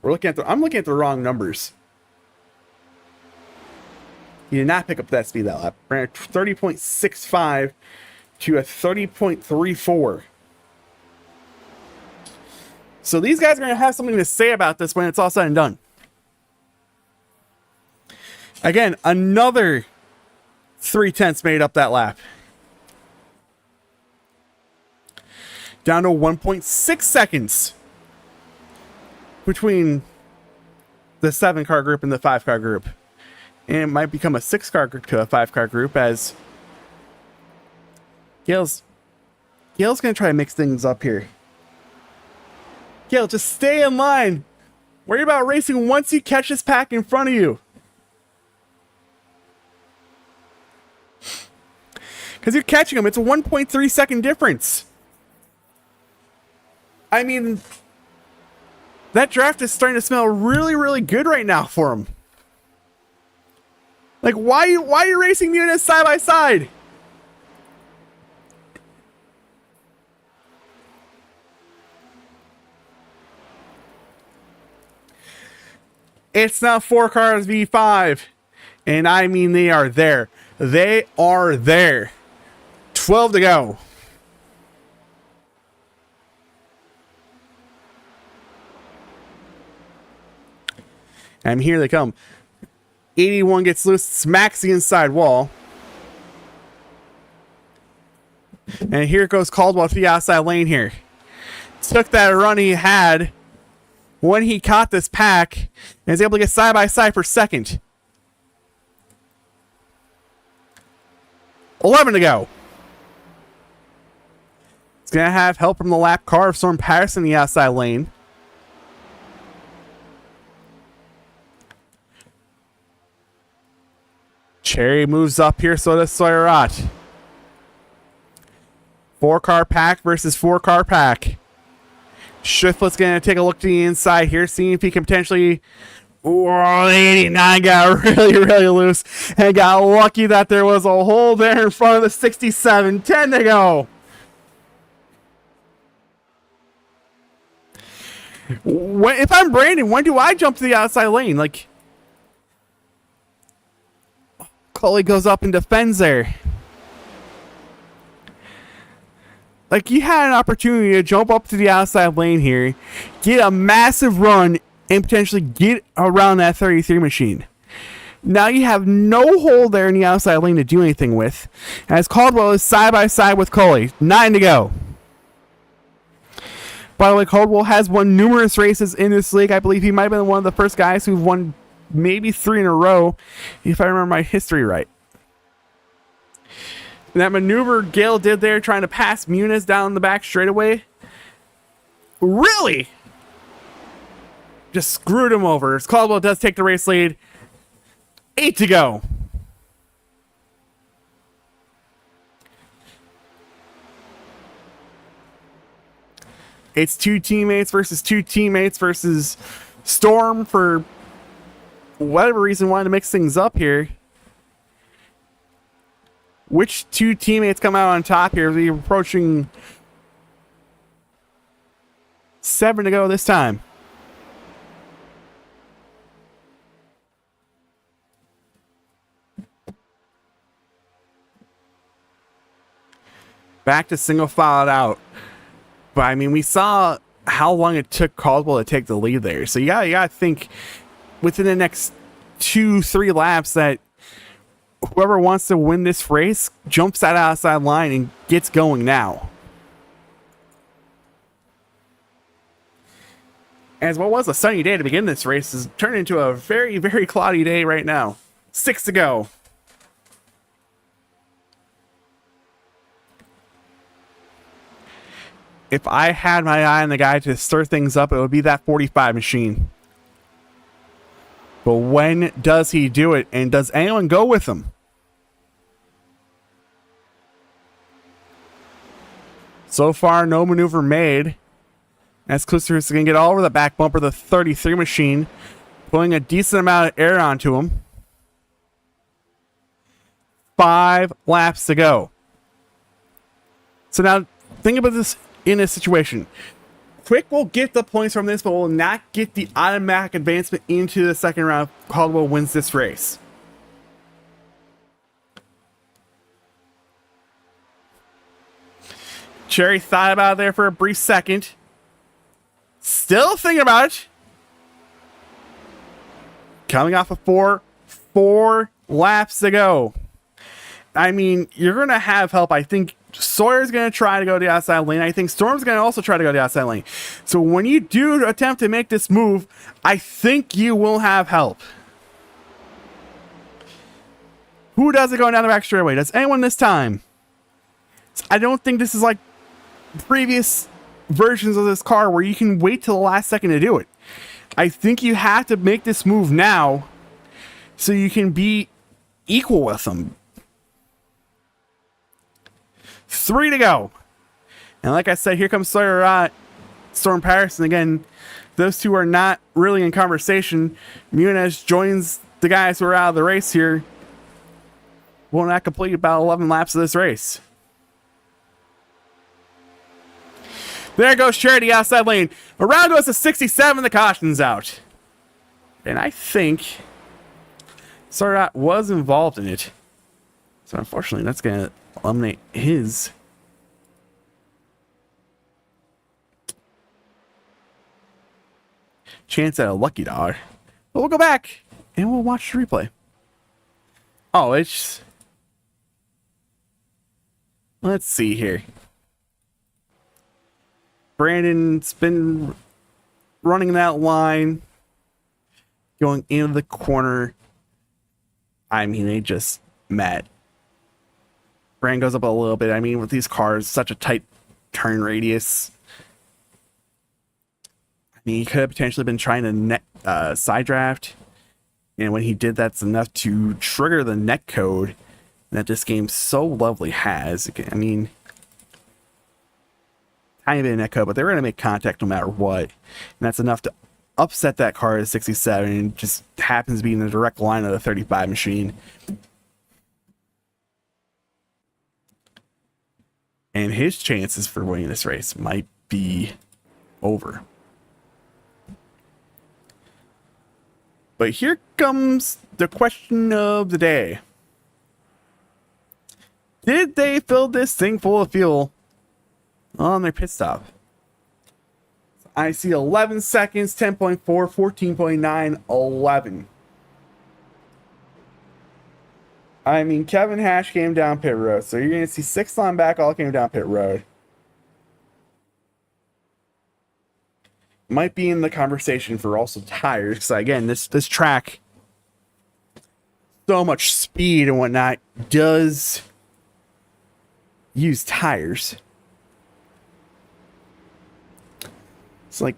looking at the wrong numbers. He did not pick up that speed that lap. Ran a 30.65 to a 30.34. So these guys are going to have something to say about this when it's all said and done. Again, another 0.3 made up that lap. Down to 1.6 seconds between the 7-car group and the 5-car group. And it might become a 6-car group to a 5-car group as Gale's going to try to mix things up here. Gale, just stay in line. Worry about racing once you catch this pack in front of you. Because you're catching them. It's a 1.3 second difference. I mean, that draft is starting to smell really, really good right now for him. Like, why are you racing units side by side? It's now 4 cars v5. And I mean, they are there. They are there. 12 to go. And here they come. 81 gets loose, smacks the inside wall. And here goes Caldwell to the outside lane here. Took that run he had when he caught this pack and is able to get side by side for second. 11 to go. It's going to have help from the lap car of Storm Patterson in the outside lane. Cherry moves up here, so does Sawyerot. 4-car pack versus 4-car pack. Shiflett's going to take a look to the inside here, seeing if he can potentially... Oh, 89 got really, really loose and got lucky that there was a hole there in front of the 67. 10 to go. If I'm Brandon, when do I jump to the outside lane? Like, Cully goes up and defends there. Like, you had an opportunity to jump up to the outside lane here, get a massive run, and potentially get around that 33 machine. Now you have no hole there in the outside lane to do anything with, as Caldwell is side by side with Cully. 9 to go. By the way, Caldwell has won numerous races in this league. I believe he might have been one of the first guys who've won maybe 3 in a row, if I remember my history right. And that maneuver Gale did there, trying to pass Muniz down the back straightaway, really just screwed him over. Caldwell does take the race lead. 8 to go. It's two teammates versus Storm for whatever reason wanted to mix things up here. Which two teammates come out on top here? We're approaching 7 to go this time. Back to single file out. But I mean, we saw how long it took Caldwell to take the lead there. So you gotta think within the next 2-3 laps that whoever wants to win this race jumps that outside line and gets going now. As what was a sunny day to begin this race has turned into a very, very cloudy day right now. 6 to go. If I had my eye on the guy to stir things up, it would be that 45 machine. But when does he do it? And does anyone go with him? So far, no maneuver made. As Klister is going to get all over the back bumper of the 33 machine, pulling a decent amount of air onto him. 5 laps to go. So now, think about this in a situation. Quick will get the points from this, but will not get the automatic advancement into the second round. Caldwell wins this race. Cherry thought about it there for a brief second. Still thinking about it. Coming off of 4 laps to go. I mean, you're going to have help. I think Sawyer's going to try to go to the outside lane. I think Storm's going to also try to go to the outside lane. So when you do attempt to make this move, I think you will have help. Who does it going down the back straightaway? Does anyone this time? I don't think this is like previous versions of this car where you can wait till the last second to do it. I think you have to make this move now so you can be equal with them. 3 to go. And like I said, here comes Sawyer, Storm Patterson again. Those two are not really in conversation. Muniz joins the guys who are out of the race here. Will not complete about 11 laps of this race. There goes Charity outside lane. Around goes to 67. The caution's out. And I think Sawyer was involved in it. So unfortunately, that's going to eliminate his chance at a lucky dog. But we'll go back and we'll watch the replay. Oh, it's... Let's see here. Brandon's been running that line, going into the corner. I mean, they just met. Brand goes up a little bit. I mean, with these cars, such a tight turn radius. I mean, he could have potentially been trying to side draft. And when he did, that's enough to trigger the net code that this game so lovely has. I mean, tiny bit of net code, but they're going to make contact no matter what. And that's enough to upset that car to 67. And just happens to be in the direct line of the 35 machine. And his chances for winning this race might be over. But here comes the question of the day. Did they fill this thing full of fuel on their pit stop? I see 11 seconds, 10.4, 14.9, 11. I mean, Kevin Hash came down pit road. So you're going to see 6 line back all came down pit road. Might be in the conversation for also tires. So again, this track, so much speed and whatnot, does use tires. It's like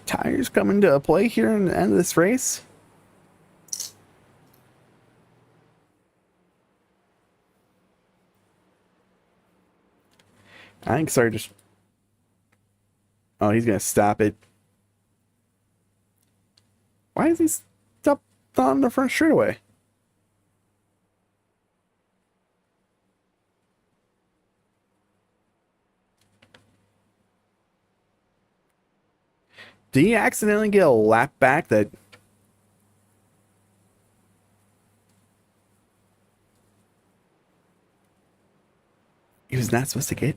tires come into play here in the end of this race? I think sorry, just oh, he's gonna stop it. Why is he stopped on the front straightaway? Did he accidentally get a lap back that he was not supposed to get?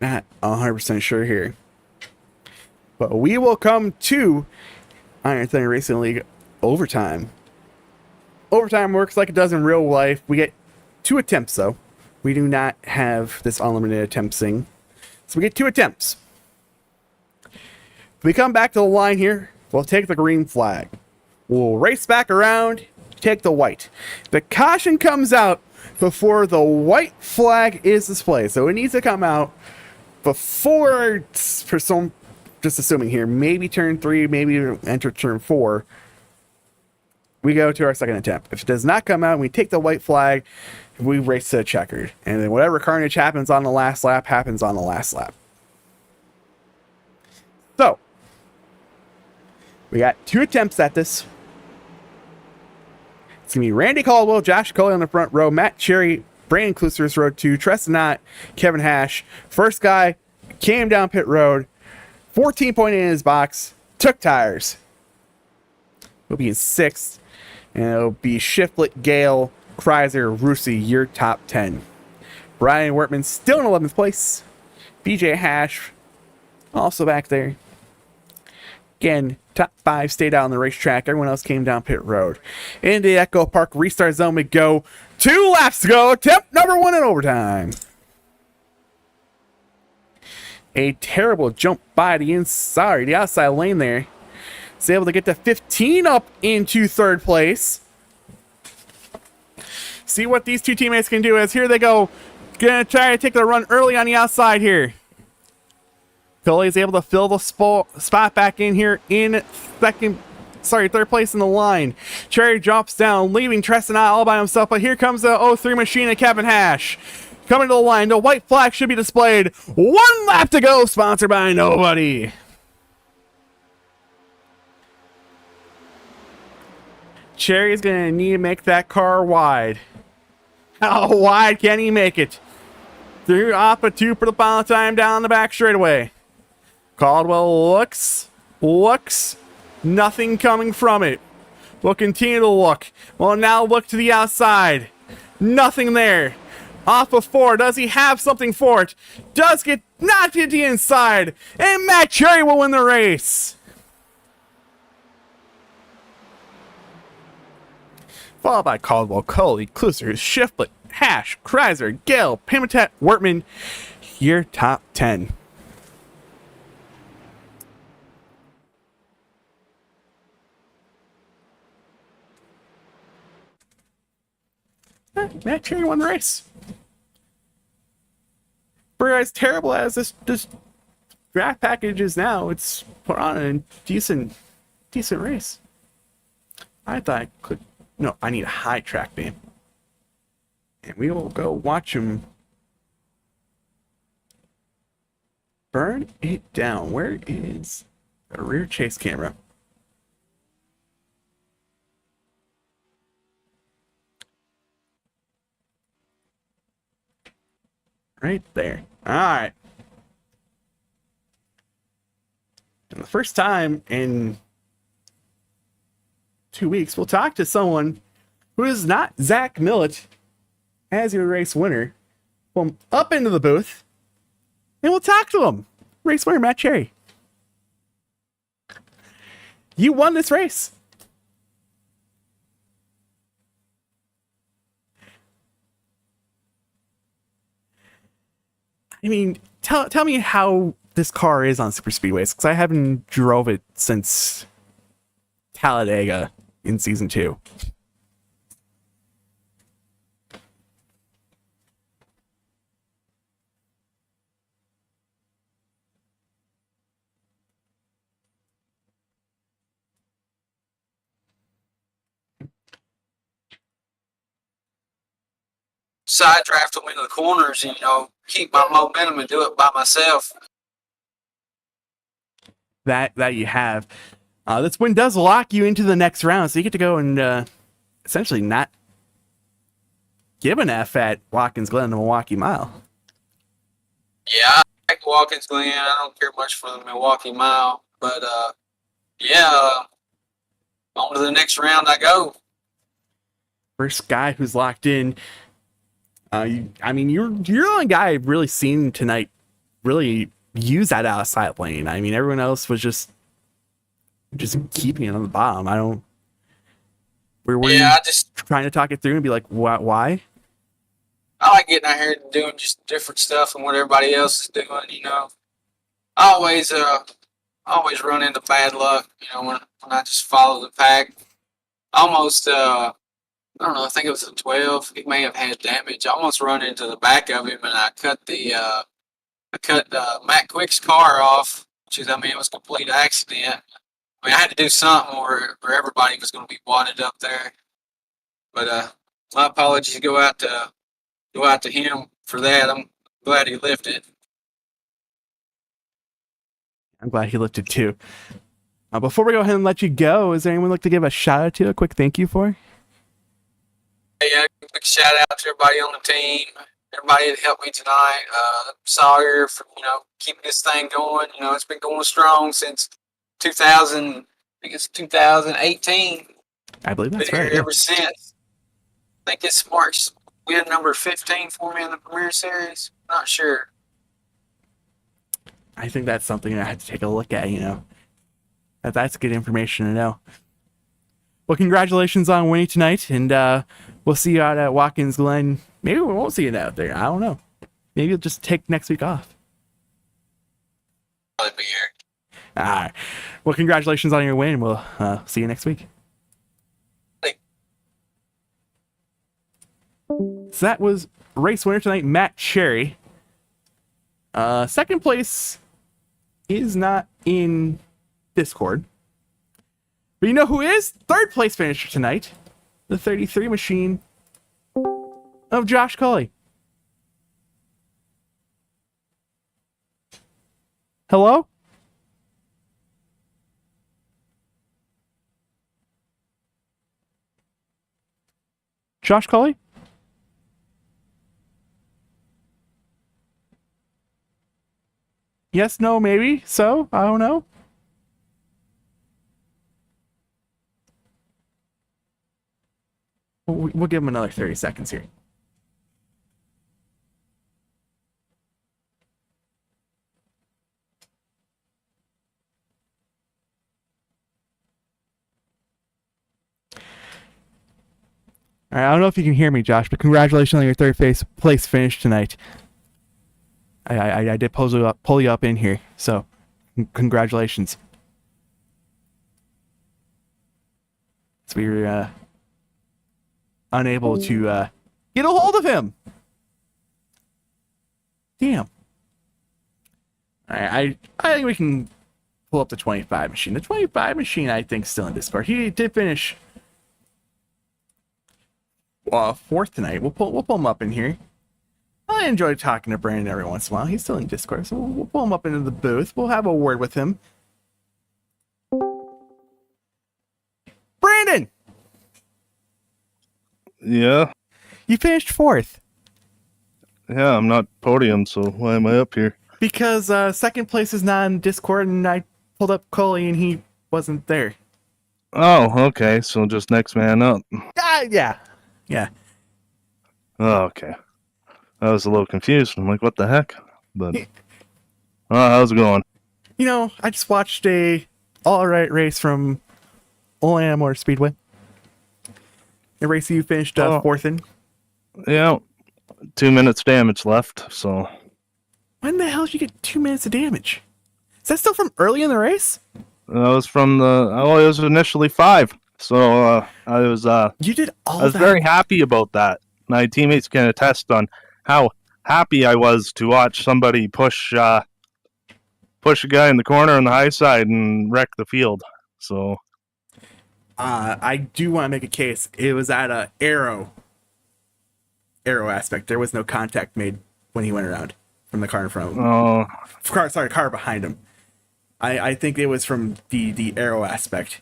Not 100% sure here. But we will come to Iron Thunder Racing League overtime. Overtime works like it does in real life. We get 2 attempts, though. We do not have this unlimited attempts thing. So we get 2 attempts. If we come back to the line here, we'll take the green flag. We'll race back around, take the white. The caution comes out before the white flag is displayed. So it needs to come out before, for some, just assuming here, maybe turn 3, maybe enter turn 4. We go to our second attempt. If it does not come out, we take the white flag, we race to a checkered. And then whatever carnage happens on the last lap, happens on the last lap. So, we got 2 attempts at this. It's going to be Randy Caldwell, Josh Coley on the front row, Matt Cherry, Brandon Klusers, road 2, Treston Knott, Kevin Hash. First guy came down pit road, 14.8 in his box, took tires. We'll be in 6th, and it'll be Shiflett, Gale, Kreiser, Rusi, your top 10. Brian Wortman still in 11th place. BJ Hash also back there. Again, top 5 stayed out on the racetrack. Everyone else came down pit road. Into the Echo Park restart zone we go. 2 laps to go. Attempt number 1 in overtime. A terrible jump by the outside lane there. Is able to get to 15 up into 3rd place. See what these 2 teammates can do as here they go. Gonna try to take the run early on the outside here. Coley is able to fill the spot back in here in 3rd place in the line. Cherry drops down, leaving Treston all by himself, but here comes the 03 machine of Kevin Hash. Coming to the line, the white flag should be displayed. 1 lap to go, sponsored by nobody. Cherry is going to need to make that car wide. How wide can he make it? Through off a 2 for the final time down the back straightaway. Caldwell looks, nothing coming from it. We'll continue to look. We'll now look to the outside. Nothing there. Off of 4. Does he have something for it? Does get not to the inside. And Matt Cherry will win the race. Followed by Caldwell, Coley, Klusers, Shiflett, Hash, Kreiser, Gale, Pimitet, Wortman. Your top 10. Matt Cherry won the race. For as terrible as this draft package is now, it's put on a decent race. I thought I could. No, I need a high track beam. And we will go watch him burn it down. Where is the rear chase camera? Right there. All right. And the first time in 2 weeks, we'll talk to someone who is not Zach Millett as your race winner. We'll up into the booth and we'll talk to him. Race winner, Matt Cherry. You won this race. I mean, tell me how this car is on super speedways, because I haven't drove it since Talladega in season 2. side draft them into the corners and, keep my momentum and do it by myself. That you have. This win does lock you into the next round, so you get to go and essentially not give an F at Watkins Glen and the Milwaukee Mile. Yeah, I like Watkins Glen. I don't care much for the Milwaukee Mile. But, on to the next round I go. First guy who's locked in. You're the only guy I've really seen tonight really use that outside lane. I mean, everyone else was just keeping it on the bottom. Were you just trying to talk it through and be like, why? I like getting out here and doing just different stuff and what everybody else is doing. I always run into bad luck. When I just follow the pack. Almost, I don't know. I think it was a 12. He may have had damage. I almost run into the back of him, and I cut Matt Quick's car off. It was a complete accident. I had to do something where everybody was going to be wadded up there. But my apologies go out to him for that. I'm glad he lifted. I'm glad he lifted too. Before we go ahead and let you go, is there anyone like to give a shout out to, a quick thank you for? Yeah, big shout out to everybody on the team, everybody that helped me tonight. Sawyer for keeping this thing going. It's been going strong since 2000. I think it's 2018. I believe that's been right. Ever since. I think it's March win number 15 for me in the Premier Series. Not sure. I think that's something I had to take a look at. That's good information to know. Well, congratulations on winning tonight, and we'll see you out at Watkins Glen. Maybe we won't see you out there. I don't know. Maybe you'll just take next week off. I'll be here. All right. Well, congratulations on your win. We'll see you next week. Thanks. So that was race winner tonight, Matt Cherry. Second place is not in Discord. But you know who is? Third place finisher tonight. The 33 machine of Josh Cully. Hello? Josh Cully? Yes, no, maybe. So, I don't know. We'll give him another 30 seconds here. All right, I don't know if you can hear me, Josh, but congratulations on your third place finish tonight. I did pull you up in here, so congratulations. So we were unable to get a hold of him. Damn. All right, I think we can pull up the 25 machine. The 25 machine, I think, is still in Discord. He did finish fourth tonight. We'll pull him up in here. I enjoy talking to Brandon every once in a while. He's still in Discord, so we'll pull him up into the booth. We'll have a word with him. Brandon! Yeah. You finished fourth. Yeah, I'm not podium, so why am I up here? Because second place is not in Discord, and I pulled up Coley, and he wasn't there. Oh, okay, so just next man up. Yeah. Oh, okay. I was a little confused. I'm like, what the heck? But, how's it going? I just watched a all-right race from Old Speedway. A race you finished fourth in. Yeah, 2 minutes damage left, so. When the hell did you get 2 minutes of damage? Is that still from early in the race? That was from it was initially 5. So, You did all I was that? very happy about that. My teammates can attest on how happy I was to watch somebody push a guy in the corner on the high side and wreck the field. So, I do want to make a case. It was at Arrow aero aspect. There was no contact made when he went around from the car in front of him. Oh, Car behind him. I think it was from the aero aspect.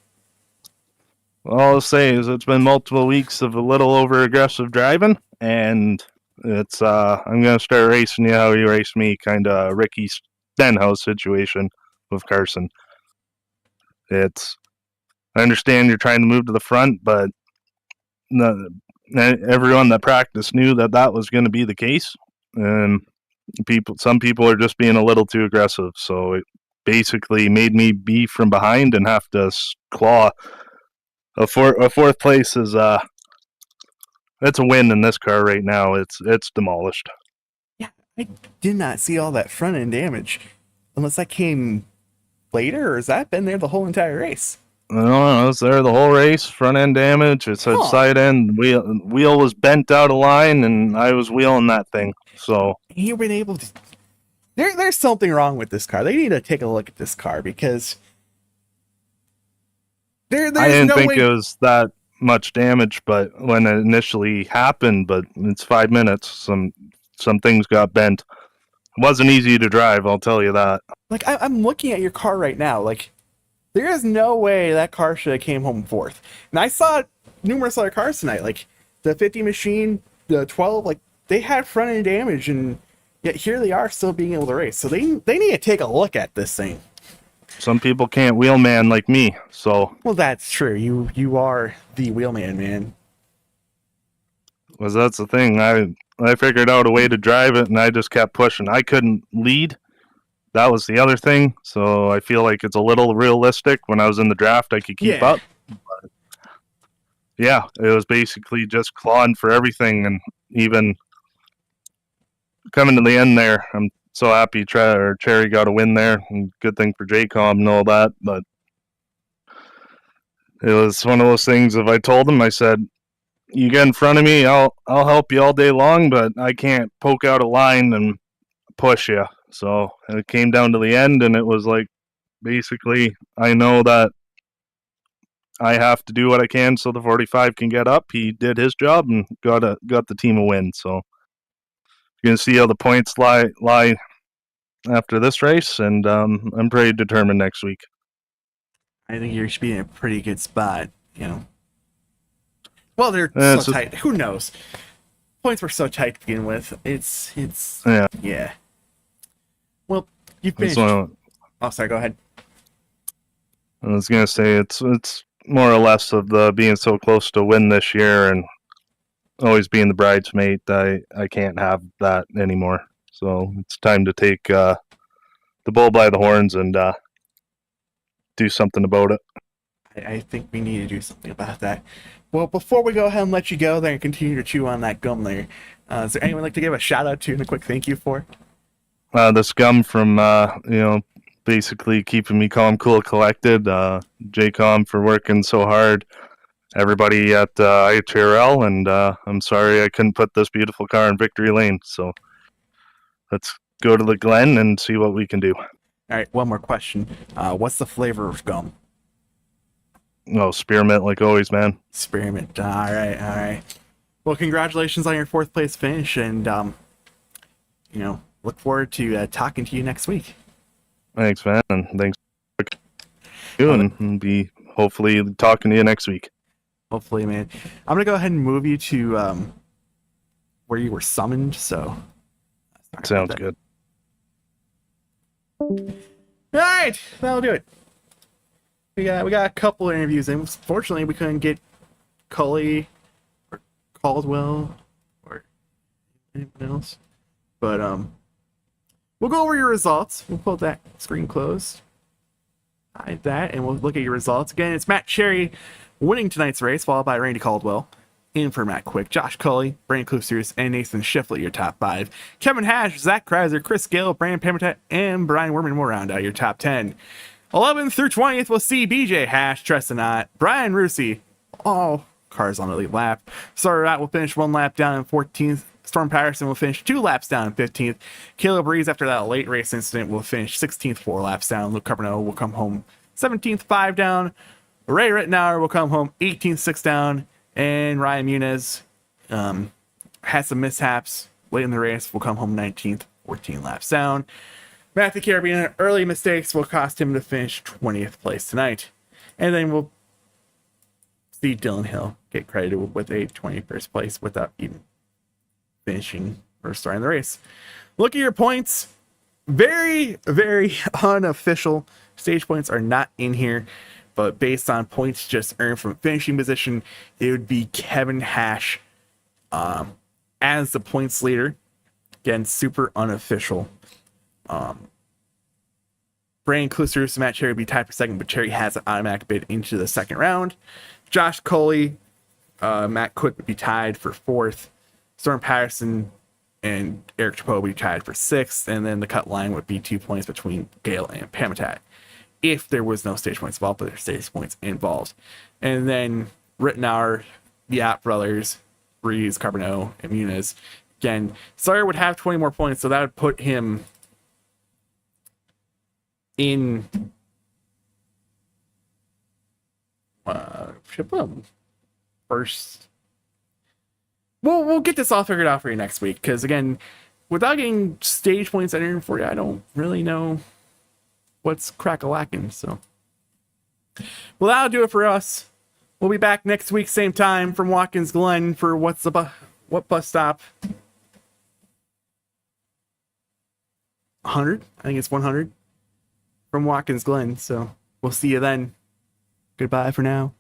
all I'll say is it's been multiple weeks of a little over aggressive driving, and it's I'm gonna start racing you how you race me, kind of Ricky Stenhouse situation with Carson. I understand you're trying to move to the front, but everyone that practiced knew that was going to be the case, and some people are just being a little too aggressive. So it basically made me be from behind and have to claw. A fourth place is it's a win in this car right now. It's demolished. Yeah, I did not see all that front end damage, unless that came later, or has that been there the whole entire race? No, I was there the whole race. Front end damage. It said side end wheel was bent out of line, and I was wheeling that thing. So you've been able to. There's something wrong with this car. They need to take a look at this car because there's I didn't think way... it was that much damage, but when it initially happened, but it's 5 minutes. Some things got bent. It wasn't easy to drive, I'll tell you that. Like I'm looking at your car right now, like. There is no way that car should have came home fourth. And I saw numerous other cars tonight, like the 50 machine, the 12, like they had front end damage, and yet here they are still being able to race. So they need to take a look at this thing. Some people can't wheelman like me, so. Well, that's true. You are the wheelman, man. Because that's the thing. I figured out a way to drive it, and I just kept pushing. I couldn't lead. That was the other thing, so I feel like it's a little realistic. When I was in the draft, I could keep up. But yeah, it was basically just clawing for everything, and even coming to the end there, I'm so happy Cherry got a win there. And good thing for JCOM and all that, but it was one of those things. If I told him, I said, "You get in front of me, I'll help you all day long, but I can't poke out a line and push you." So it came down to the end, and it was like, basically, I know that I have to do what I can so the 45 can get up. He did his job and got the team a win. So you're gonna see how the points lie after this race, and I'm pretty determined next week. I think you should be in a pretty good spot, you know. Well, they're so tight. Who knows? Points were so tight to begin with. It's yeah. Well, you finished. Oh, sorry. Go ahead. I was gonna say it's more or less of the being so close to win this year and always being the bridesmaid. I can't have that anymore. So it's time to take the bull by the horns and do something about it. I think we need to do something about that. Well, before we go ahead and let you go there and continue to chew on that gum there, is there anyone like to give a shout out to and a quick thank you for? This gum from basically keeping me calm, cool, collected. JCOM for working so hard. Everybody at ITRL, and I'm sorry I couldn't put this beautiful car in victory lane. So let's go to the Glen and see what we can do. All right, one more question. What's the flavor of gum? Oh, spearmint, like always, man. Spearmint. All right. Well, congratulations on your fourth place finish, and look forward to talking to you next week. Thanks, man, and thanks for doing. And be hopefully talking to you next week. Hopefully, man. I'm gonna go ahead and move you to where you were summoned. So sounds good. All right, that'll do it. We got a couple of interviews in. Fortunately, we couldn't get Cully or Caldwell or anyone else. But we'll go over your results. We'll pull that screen closed. Hide that, and we'll look at your results. Again, it's Matt Cherry winning tonight's race, followed by Randy Caldwell. In for Matt Quick, Josh Cully, Brandon Klusters, and Nathan Shiflett, your top 5. Kevin Hash, Zach Kreiser, Chris Gill, Brandon Pemberton, and Brian Werman will round out your top 10. 11th through 20th, we'll see BJ Hash, Trestonot, Brian Rusi, all cars on the lead lap. Starter out will finish 1 lap down in 14th. Storm Patterson will finish 2 laps down in 15th. Caleb Reese, after that late race incident, will finish 16th, 4 laps down. Luke Carboneau will come home 17th, 5 down. Ray Rittenauer will come home 18th, 6 down. And Ryan Muniz, I had some mishaps late in the race, will come home 19th, 14 laps down. Matthew Carabiner, early mistakes will cost him to finish 20th place tonight. And then we'll see Dylan Hill get credited with a 21st place without even finishing or starting the race. Look at your points. Very, very unofficial. Stage points are not in here, but based on points just earned from finishing position, it would be Kevin Hash as the points leader. Again, super unofficial. Brandon Clusers, Matt Cherry would be tied for second, but Cherry has an automatic bid into the second round. Josh Coley, Matt Quick would be tied for fourth. Storm Patterson and Eric Chapeau would be tied for sixth, and then the cut line would be 2 points between Gale and Pamitat if there was no stage points involved, but there's stage points involved. And then Rittenauer, the App Brothers, Breeze, Carbonneau, and Muniz. Again, Sawyer would have 20 more points, so that would put him in first. We'll get this all figured out for you next week, because again, without getting stage points entered for you, I don't really know what's crack-a-lacking. So, well, that'll do it for us. We'll be back next week, same time, from Watkins Glen for what bus stop? 100? I think it's 100 from Watkins Glen. So we'll see you then. Goodbye for now.